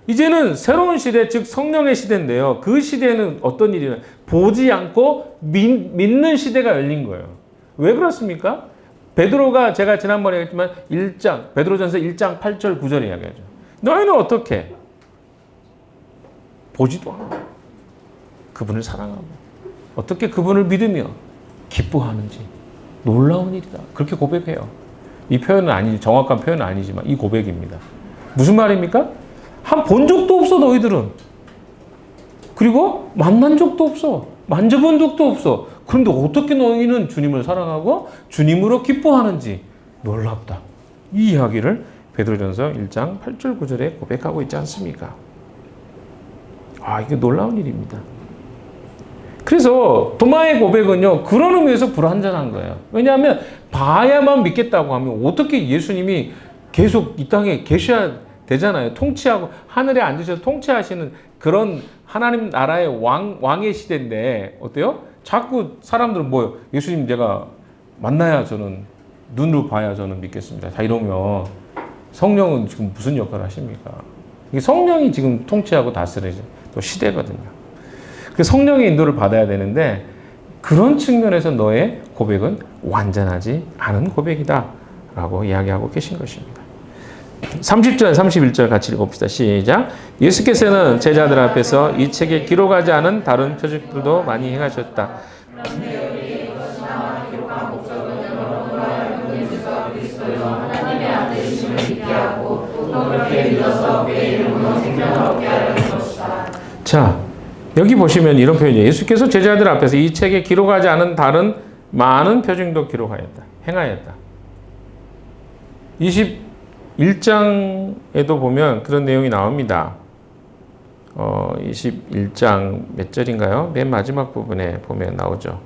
이제는 새로운 시대, 즉 성령의 시대인데요. 그 시대는 어떤 일이냐? 보지 않고 믿는 시대가 열린 거예요. 왜 그렇습니까? 베드로가 제가 지난번에 했지만 베드로전서 1장 8절 9절에 이야기하죠. 너희는 어떻게? 보지도 않고 그분을 사랑하고 어떻게 그분을 믿으며 기뻐하는지 놀라운 일이다. 그렇게 고백해요. 이 표현은 정확한 표현은 아니지만 이 고백입니다. 무슨 말입니까? 한 본 적도 없어 너희들은. 그리고 만난 적도 없어. 만져본 적도 없어. 그런데 어떻게 너희는 주님을 사랑하고 주님으로 기뻐하는지 놀랍다. 이 이야기를 베드로전서 1장 8절 9절에 고백하고 있지 않습니까? 아, 이게 놀라운 일입니다. 그래서 도마의 고백은요, 그런 의미에서 불완전한 거예요. 왜냐하면 봐야만 믿겠다고 하면 어떻게 예수님이 계속 이 땅에 계셔야 되잖아요. 통치하고 하늘에 앉으셔서 통치하시는 그런 하나님 나라의 왕의 시대인데 어때요? 자꾸 사람들은 뭐요? 예수님 제가 만나야 저는 눈으로 봐야 저는 믿겠습니다. 자, 이러면 성령은 지금 무슨 역할을 하십니까? 이게 성령이 지금 통치하고 다스리는 또 시대거든요. 그래서 성령의 인도를 받아야 되는데 그런 측면에서 너의 고백은 완전하지 않은 고백이다 라고 이야기하고 계신 것입니다. 30절, 31절 같이 읽어봅시다. 시작. 예수께서는 제자들 앞에서 이 책에 기록하지 않은 다른 표적들도 많이 행하셨다. 자, 여기 보시면 이런 표현이에요. 예수께서 제자들 앞에서 이 책에 기록하지 않은 다른 많은 표징도 기록하였다. 행하였다. 21장에도 보면 그런 내용이 나옵니다. 21장 몇 절인가요? 맨 마지막 부분에 보면 나오죠.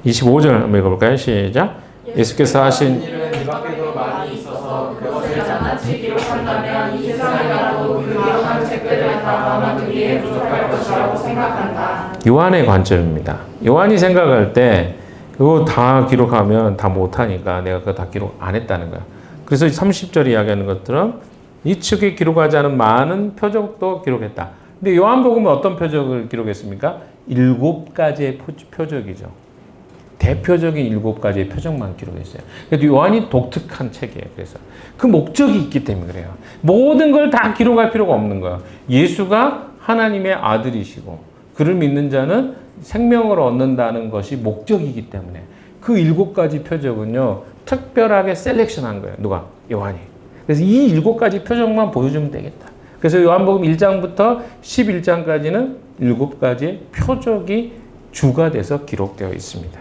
25절 한번 읽어볼까요? 시작. 예수께서 하신 일은 이 밖에도 많이 있어서 그것을 낱낱이 기록한다면 이 세상이라도 그 기록한 책들을 다 담아두기에 부족할 것이라고 생각한다. 요한의 관점입니다. 요한이 생각할 때 그거 다 기록하면 다 못하니까 내가 그거 다 기록 안 했다는 거야. 그래서 30절에 이야기하는 것처럼 이 책에 기록하지 않은 많은 표적도 기록했다. 근데 요한복음은 어떤 표적을 기록했습니까? 7가지의 표적이죠. 대표적인 7가지의 표적만 기록했어요. 그래도 요한이 독특한 책이에요. 그래서 그 목적이 있기 때문에 그래요. 모든 걸 다 기록할 필요가 없는 거예요. 예수가 하나님의 아들이시고 그를 믿는 자는 생명을 얻는다는 것이 목적이기 때문에 그 7가지 표적은요 특별하게 셀렉션한 거예요. 누가? 요한이. 그래서 이 7가지 표적만 보여주면 되겠다. 그래서 요한복음 1장부터 11장까지는 7가지의 표적이 주가 돼서 기록되어 있습니다.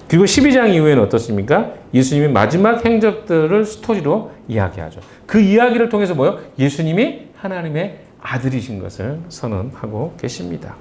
그리고 12장 이후에는 어떻습니까? 예수님이 마지막 행적들을 스토리로 이야기하죠. 그 이야기를 통해서 뭐요? 예수님이 하나님의 아들이신 것을 선언하고 계십니다.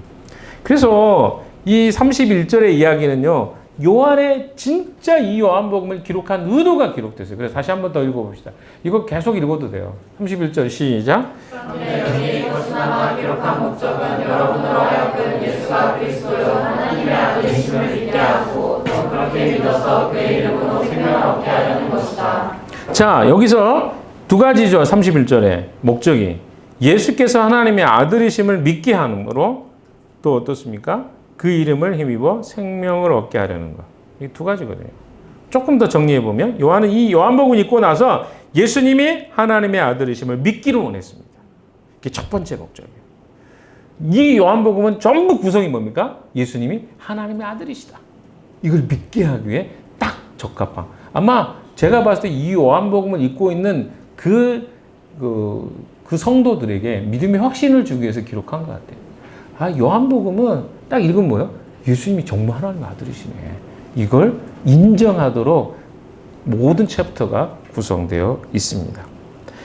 그래서 이 31절의 이야기는요, 요한의 진짜 이 요한복음을 기록한 의도가 기록됐어요. 그래서 다시 한번 더 읽어봅시다. 이거 계속 읽어도 돼요. 31절 시작. 여기 이것이나마 기록한 목적은 여러분으로 하여금 예수가 그리스도요 하나님의 아들이심을 믿게 하고 또 그렇게 믿어서 그의 이름으로 생명을 얻게 하려는 것이다. 자, 여기서 두 가지죠. 31절에 목적이 예수께서 하나님의 아들이심을 믿게 함으로 또 어떻습니까? 그 이름을 힘입어 생명을 얻게 하려는 것. 이 두 가지거든요. 조금 더 정리해 보면 요한은 이 요한복음을 읽고 나서 예수님이 하나님의 아들이심을 믿기를 원했습니다. 이게 첫 번째 목적이에요. 이 요한복음은 전부 구성이 뭡니까? 예수님이 하나님의 아들이시다. 이걸 믿게 하기 위해 딱 적합한. 아마 제가 봤을 때 이 요한복음을 읽고 있는 그 성도들에게 믿음의 확신을 주기 위해서 기록한 것 같아요. 아, 요한복음은 딱 읽으면 뭐예요? 예수님이 정말 하나님의 아들이시네. 이걸 인정하도록 모든 챕터가 구성되어 있습니다.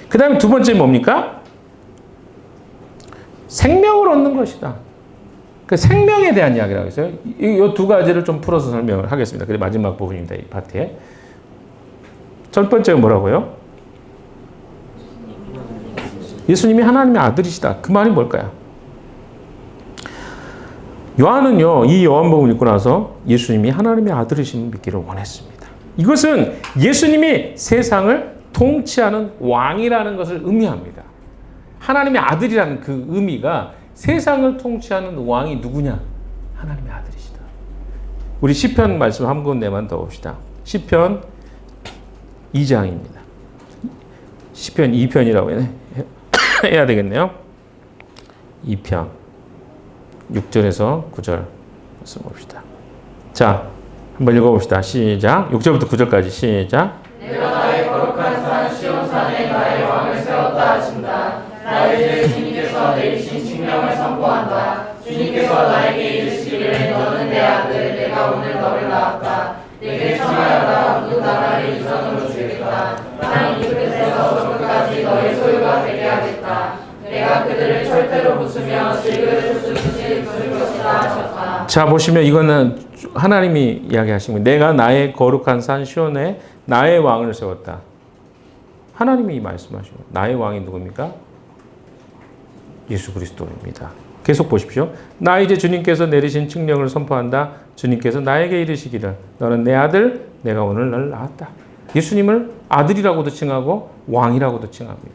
그 다음에 두 번째 뭡니까? 생명을 얻는 것이다. 그 생명에 대한 이야기라고 했어요. 이 두 가지를 좀 풀어서 설명을 하겠습니다. 그게 마지막 부분입니다. 이 파트에. 첫 번째가 뭐라고요? 예수님이 하나님의 아들이시다. 그 말이 뭘까요? 요한은요, 이 요한복음을 읽고 나서 예수님이 하나님의 아들이심을 믿기를 원했습니다. 이것은 예수님이 세상을 통치하는 왕이라는 것을 의미합니다. 하나님의 아들이라는 그 의미가 세상을 통치하는 왕이 누구냐? 하나님의 아들이시다. 우리 시편 말씀 한 군데만 더 봅시다. 시편 2장입니다. 시편 2편이라고 해야 되겠네요. 2편. 6절에서 9절 말씀 봅시다. 자, 한번 읽어봅시다. 시작. 6절부터 9절까지 시작. 내가 나의 거룩한 산 시온산에 나의 왕을 세웠다 하신다. 나의 주 주님께서 내리신 칙령을 선포한다. 주님께서 나에게 이르시기를 너는 내 아들 내가 오늘 너를 낳았다. 내게 청하여라. 그 나라를 이전으로 주겠다. 땅 이 끝에서 저 끝까지 너의 소유가 되게 하겠다. 내가 그들을 철대로 부수며 질그릇 부수듯이 부술 것이다 하셨다. 자, 보시면 이거는 하나님이 이야기하신 거예요. 내가 나의 거룩한 산 시온에 나의 왕을 세웠다. 하나님이 말씀하시고 나의 왕이 누굽니까? 예수 그리스도입니다. 계속 보십시오. 나 이제 주님께서 내리신 칙령을 선포한다. 주님께서 나에게 이르시기를 너는 내 아들 내가 오늘 너를 낳았다. 예수님을 아들이라고도 칭하고 왕이라고도 칭합니다.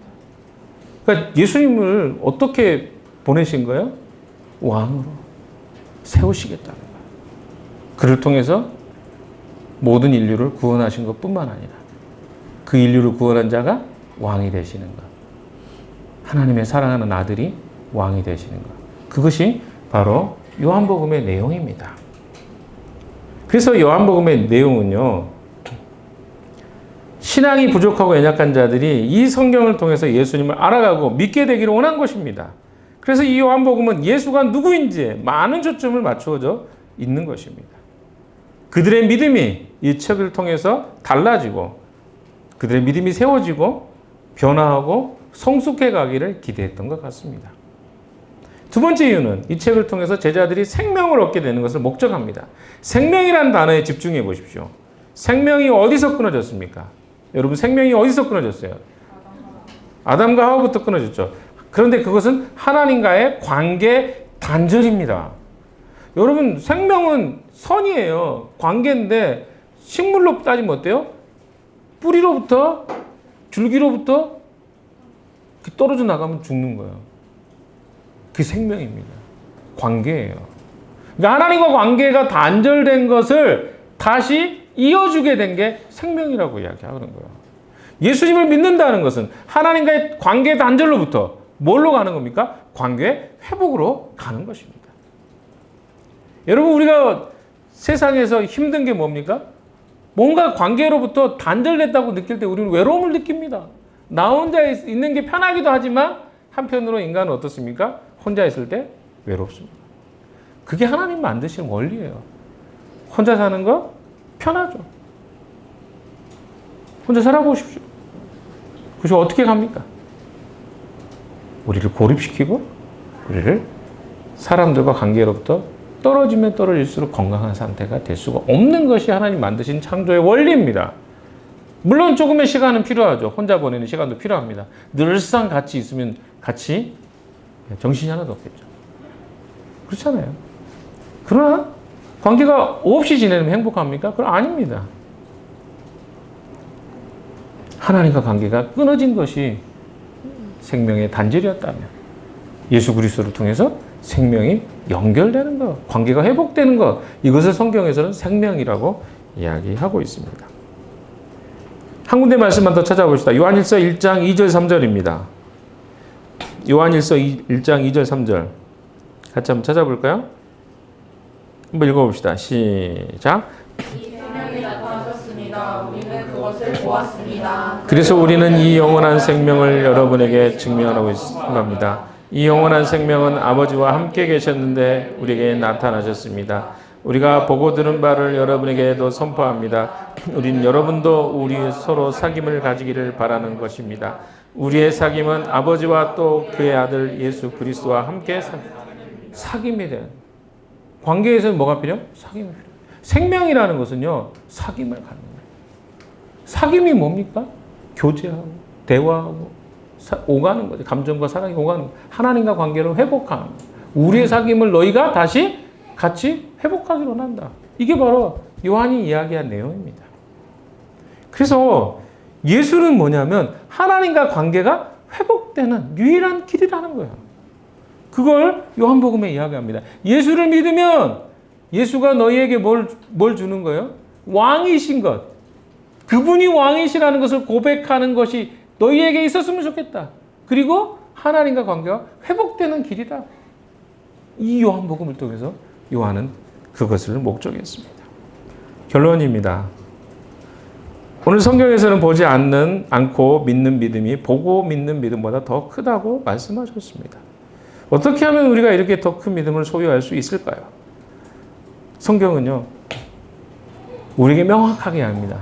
그러니까 예수님을 어떻게 보내신 거예요? 왕으로 세우시겠다는 거예요. 그를 통해서 모든 인류를 구원하신 것뿐만 아니라 그 인류를 구원한 자가 왕이 되시는 것. 하나님의 사랑하는 아들이 왕이 되시는 것. 그것이 바로 요한복음의 내용입니다. 그래서 요한복음의 내용은요, 신앙이 부족하고 연약한 자들이 이 성경을 통해서 예수님을 알아가고 믿게 되기를 원한 것입니다. 그래서 이 요한복음은 예수가 누구인지에 많은 초점을 맞추어져 있는 것입니다. 그들의 믿음이 이 책을 통해서 달라지고 그들의 믿음이 세워지고 변화하고 성숙해 가기를 기대했던 것 같습니다. 두 번째 이유는 이 책을 통해서 제자들이 생명을 얻게 되는 것을 목적합니다. 생명이라는 단어에 집중해 보십시오. 생명이 어디서 끊어졌습니까? 여러분, 생명이 어디서 끊어졌어요? 아담과 하와부터 끊어졌죠. 그런데 그것은 하나님과의 관계 단절입니다. 여러분, 생명은 선이에요. 관계인데 식물로 따지면 어때요? 뿌리로부터 줄기로부터 떨어져 나가면 죽는 거예요. 그게 생명입니다. 관계예요. 그러니까 하나님과 관계가 단절된 것을 다시 이어주게 된 게 생명이라고 이야기하는 거예요. 예수님을 믿는다는 것은 하나님과의 관계 단절로부터 뭘로 가는 겁니까? 관계 회복으로 가는 것입니다. 여러분, 우리가 세상에서 힘든 게 뭡니까? 뭔가 관계로부터 단절됐다고 느낄 때 우리는 외로움을 느낍니다. 나 혼자 있는 게 편하기도 하지만 한편으로 인간은 어떻습니까? 혼자 있을 때 외롭습니다. 그게 하나님 만드신 원리예요. 혼자 사는 거 편하죠. 혼자 살아보십시오. 그래서 어떻게 갑니까? 우리를 고립시키고 우리를 사람들과 관계로부터 떨어지면 떨어질수록 건강한 상태가 될 수가 없는 것이 하나님 만드신 창조의 원리입니다. 물론 조금의 시간은 필요하죠. 혼자 보내는 시간도 필요합니다. 늘상 같이 있으면 같이 정신이 하나도 없겠죠. 그렇잖아요. 그러나 관계가 없이 지내면 행복합니까? 그건 아닙니다. 하나님과 관계가 끊어진 것이 생명의 단절이었다면 예수 그리스도를 통해서 생명이 연결되는 것, 관계가 회복되는 것, 이것을 성경에서는 생명이라고 이야기하고 있습니다. 한 군데 말씀만 더 찾아봅시다. 요한일서 1장 2절 3절입니다. 요한일서 1장 2절 3절 같이 한번 찾아볼까요? 한번 읽어봅시다. 시작. 이 생명이 나타나셨습니다. 우리는 그것을 보았습니다. 그래서 우리는 이 영원한 생명을 여러분에게 증명하고 있습니다. 이 영원한 생명은 아버지와 함께 계셨는데 우리에게 나타나셨습니다. 우리가 보고 들은 바를 여러분에게도 선포합니다. 우리는 여러분도 우리 서로 사귐을 가지기를 바라는 것입니다. 우리의 사귐은 아버지와 또 그의 아들 예수 그리스도와 함께 사귐에 대한 관계에서는 뭐가 필요해요? 사귐이 필요해요. 생명이라는 것은요, 사귐을 갖는 거예요. 사귐이 뭡니까? 교제하고 대화하고 오가는 거죠. 감정과 사랑이 오가는 거예요. 하나님과 관계를 회복하는 거예요. 우리의 사귐을 너희가 다시 같이 회복하기로 한다. 이게 바로 요한이 이야기한 내용입니다. 그래서 예수는 뭐냐면 하나님과 관계가 회복되는 유일한 길이라는 거예요. 그걸 요한복음에 이야기합니다. 예수를 믿으면 예수가 너희에게 뭘 주는 거예요? 왕이신 것. 그분이 왕이시라는 것을 고백하는 것이 너희에게 있었으면 좋겠다. 그리고 하나님과 관계가 회복되는 길이다. 이 요한복음을 통해서 요한은 그것을 목적했습니다. 결론입니다. 오늘 성경에서는 보지 않고 믿는 믿음이 보고 믿는 믿음보다 더 크다고 말씀하셨습니다. 어떻게 하면 우리가 이렇게 더 큰 믿음을 소유할 수 있을까요? 성경은요, 우리에게 명확하게 합니다.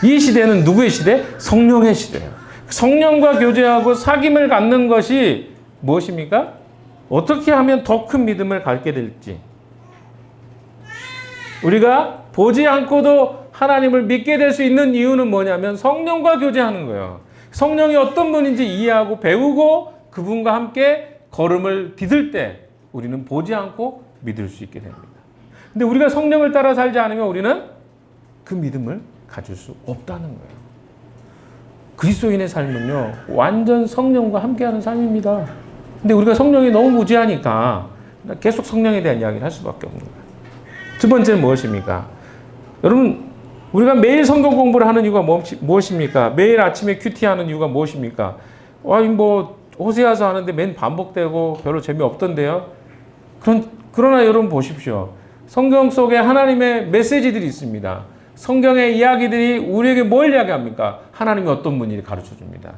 이 시대는 누구의 시대? 성령의 시대예요. 성령과 교제하고 사귐을 갖는 것이 무엇입니까? 어떻게 하면 더 큰 믿음을 갖게 될지. 우리가 보지 않고도 하나님을 믿게 될 수 있는 이유는 뭐냐면 성령과 교제하는 거예요. 성령이 어떤 분인지 이해하고 배우고 그분과 함께 걸음을 디딜 때 우리는 보지 않고 믿을 수 있게 됩니다. 근데 우리가 성령을 따라 살지 않으면 우리는 그 믿음을 가질 수 없다는 거예요. 그리스도인의 삶은요, 완전 성령과 함께하는 삶입니다. 근데 우리가 성령이 너무 무지하니까 계속 성령에 대한 이야기를 할 수밖에 없는 거예요. 두 번째는 무엇입니까? 여러분, 우리가 매일 성경 공부를 하는 이유가 무엇입니까? 매일 아침에 큐티하는 이유가 무엇입니까? 호세아서 하는데 맨 반복되고 별로 재미없던데요? 그러나 여러분 보십시오. 성경 속에 하나님의 메시지들이 있습니다. 성경의 이야기들이 우리에게 뭘 이야기합니까? 하나님이 어떤 분인지 가르쳐 줍니다.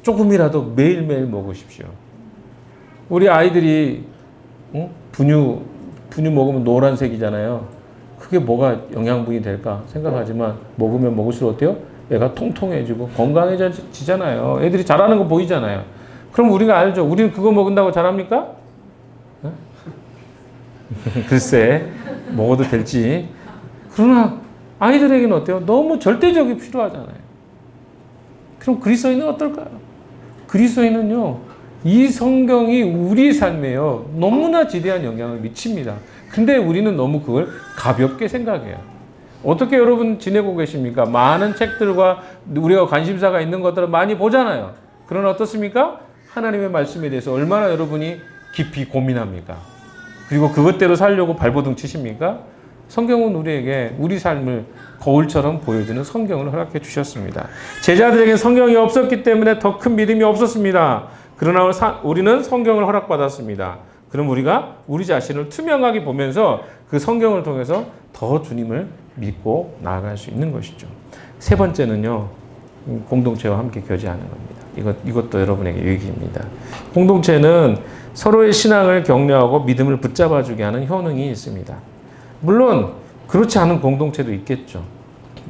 조금이라도 매일매일 먹으십시오. 우리 아이들이 분유 먹으면 노란색이잖아요. 그게 뭐가 영양분이 될까 생각하지만 먹으면 먹을수록 어때요? 애가 통통해지고 건강해지잖아요. 애들이 자라는 거 보이잖아요. 그럼 우리가 알죠. 우리는 그거 먹는다고 자랍니까? 글쎄, 먹어도 될지. 그러나 아이들에게는 어때요? 너무 절대적이 필요하잖아요. 그럼 그리스도인은 어떨까요? 그리스도인은요, 이 성경이 우리 삶에요, 너무나 지대한 영향을 미칩니다. 근데 우리는 너무 그걸 가볍게 생각해요. 어떻게 여러분 지내고 계십니까? 많은 책들과 우리가 관심사가 있는 것들을 많이 보잖아요. 그러나 어떻습니까? 하나님의 말씀에 대해서 얼마나 여러분이 깊이 고민합니까? 그리고 그것대로 살려고 발버둥 치십니까? 성경은 우리에게 우리 삶을 거울처럼 보여주는 성경을 허락해 주셨습니다. 제자들에게 성경이 없었기 때문에 더 큰 믿음이 없었습니다. 그러나 우리는 성경을 허락받았습니다. 그럼 우리가 우리 자신을 투명하게 보면서 그 성경을 통해서 더 주님을 믿고 나아갈 수 있는 것이죠. 세 번째는요, 공동체와 함께 교제하는 겁니다. 이것도 여러분에게 유익입니다. 공동체는 서로의 신앙을 격려하고 믿음을 붙잡아주게 하는 효능이 있습니다. 물론 그렇지 않은 공동체도 있겠죠.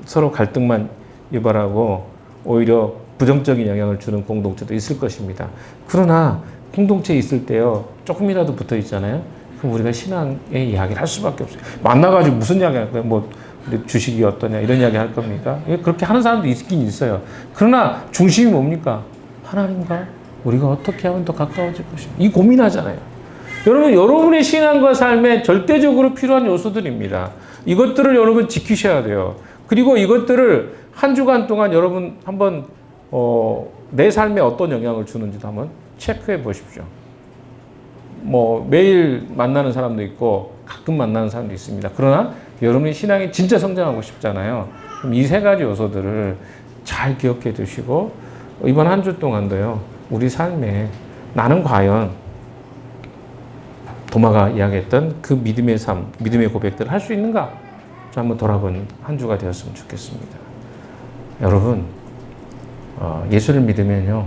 서로 갈등만 유발하고 오히려 부정적인 영향을 주는 공동체도 있을 것입니다. 그러나 공동체에 있을 때요, 조금이라도 붙어 있잖아요. 그럼 우리가 신앙의 이야기를 할 수밖에 없어요. 만나가지고 무슨 이야기 할 거예요? 뭐 주식이 어떠냐 이런 이야기 할 겁니까? 그렇게 하는 사람도 있긴 있어요. 그러나 중심이 뭡니까? 하나님과 우리가 어떻게 하면 더 가까워질 것인가? 이 고민하잖아요. 여러분, 여러분의 신앙과 삶에 절대적으로 필요한 요소들입니다. 이것들을 여러분 지키셔야 돼요. 그리고 이것들을 한 주간 동안 여러분 한번 내 삶에 어떤 영향을 주는지도 한번 체크해 보십시오. 뭐 매일 만나는 사람도 있고 가끔 만나는 사람도 있습니다. 그러나 여러분이 신앙이 진짜 성장하고 싶잖아요. 그럼 이 세 가지 요소들을 잘 기억해 두시고 이번 한 주 동안도요, 우리 삶에 나는 과연 도마가 이야기했던 그 믿음의 삶, 믿음의 고백들을 할 수 있는가? 좀 한번 돌아본 한 주가 되었으면 좋겠습니다. 여러분, 예수를 믿으면요,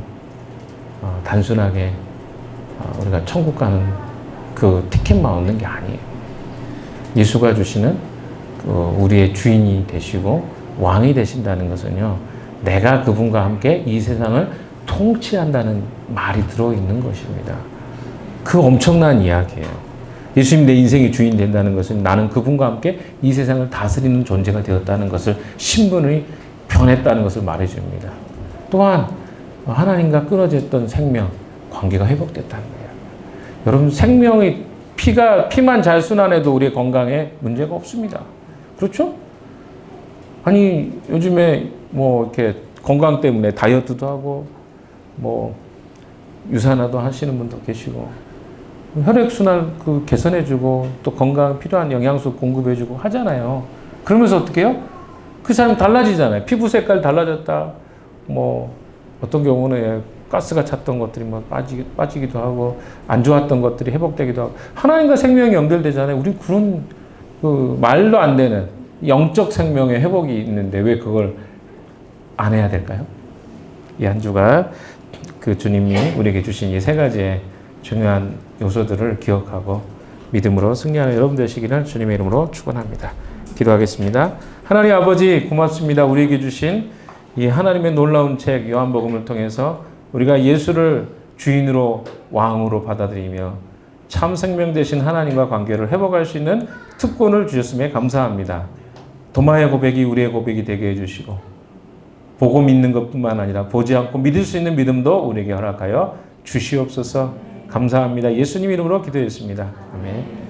단순하게 우리가 천국 가는 그 티켓만 얻는 게 아니에요. 예수가 주시는 우리의 주인이 되시고 왕이 되신다는 것은요, 내가 그분과 함께 이 세상을 통치한다는 말이 들어있는 것입니다. 그 엄청난 이야기예요. 예수님 내 인생의 주인 된다는 것은 나는 그분과 함께 이 세상을 다스리는 존재가 되었다는 것을, 신분이 변했다는 것을 말해줍니다. 또한 하나님과 끊어졌던 생명, 관계가 회복됐다는 거예요. 여러분, 생명의 피만 잘 순환해도 우리의 건강에 문제가 없습니다. 그렇죠? 아니, 요즘에 뭐 이렇게 건강 때문에 다이어트도 하고 뭐 유산화도 하시는 분도 계시고 혈액순환 개선해주고 또 건강 필요한 영양소 공급해주고 하잖아요. 그러면서 어떻게 해요? 그 사람 달라지잖아요. 피부 색깔 달라졌다. 뭐 어떤 경우는 가스가 찼던 것들이 뭐 빠지기도 하고 안 좋았던 것들이 회복되기도 하고 하나님과 생명이 연결되잖아요. 우리 그런 말도 안 되는 영적 생명의 회복이 있는데 왜 그걸 안 해야 될까요? 이 한 주가 그 주님이 우리에게 주신 이 세 가지의 중요한 요소들을 기억하고 믿음으로 승리하는 여러분 되시기를 주님의 이름으로 축원합니다. 기도하겠습니다. 하나님 아버지, 고맙습니다. 우리에게 주신 이 하나님의 놀라운 책 요한복음을 통해서 우리가 예수를 주인으로 왕으로 받아들이며 참 생명 되신 하나님과 관계를 회복할 수 있는 특권을 주셨음에 감사합니다. 도마의 고백이 우리의 고백이 되게 해주시고 보고 믿는 것뿐만 아니라 보지 않고 믿을 수 있는 믿음도 우리에게 허락하여 주시옵소서. 감사합니다. 예수님 이름으로 기도했습니다. 아멘.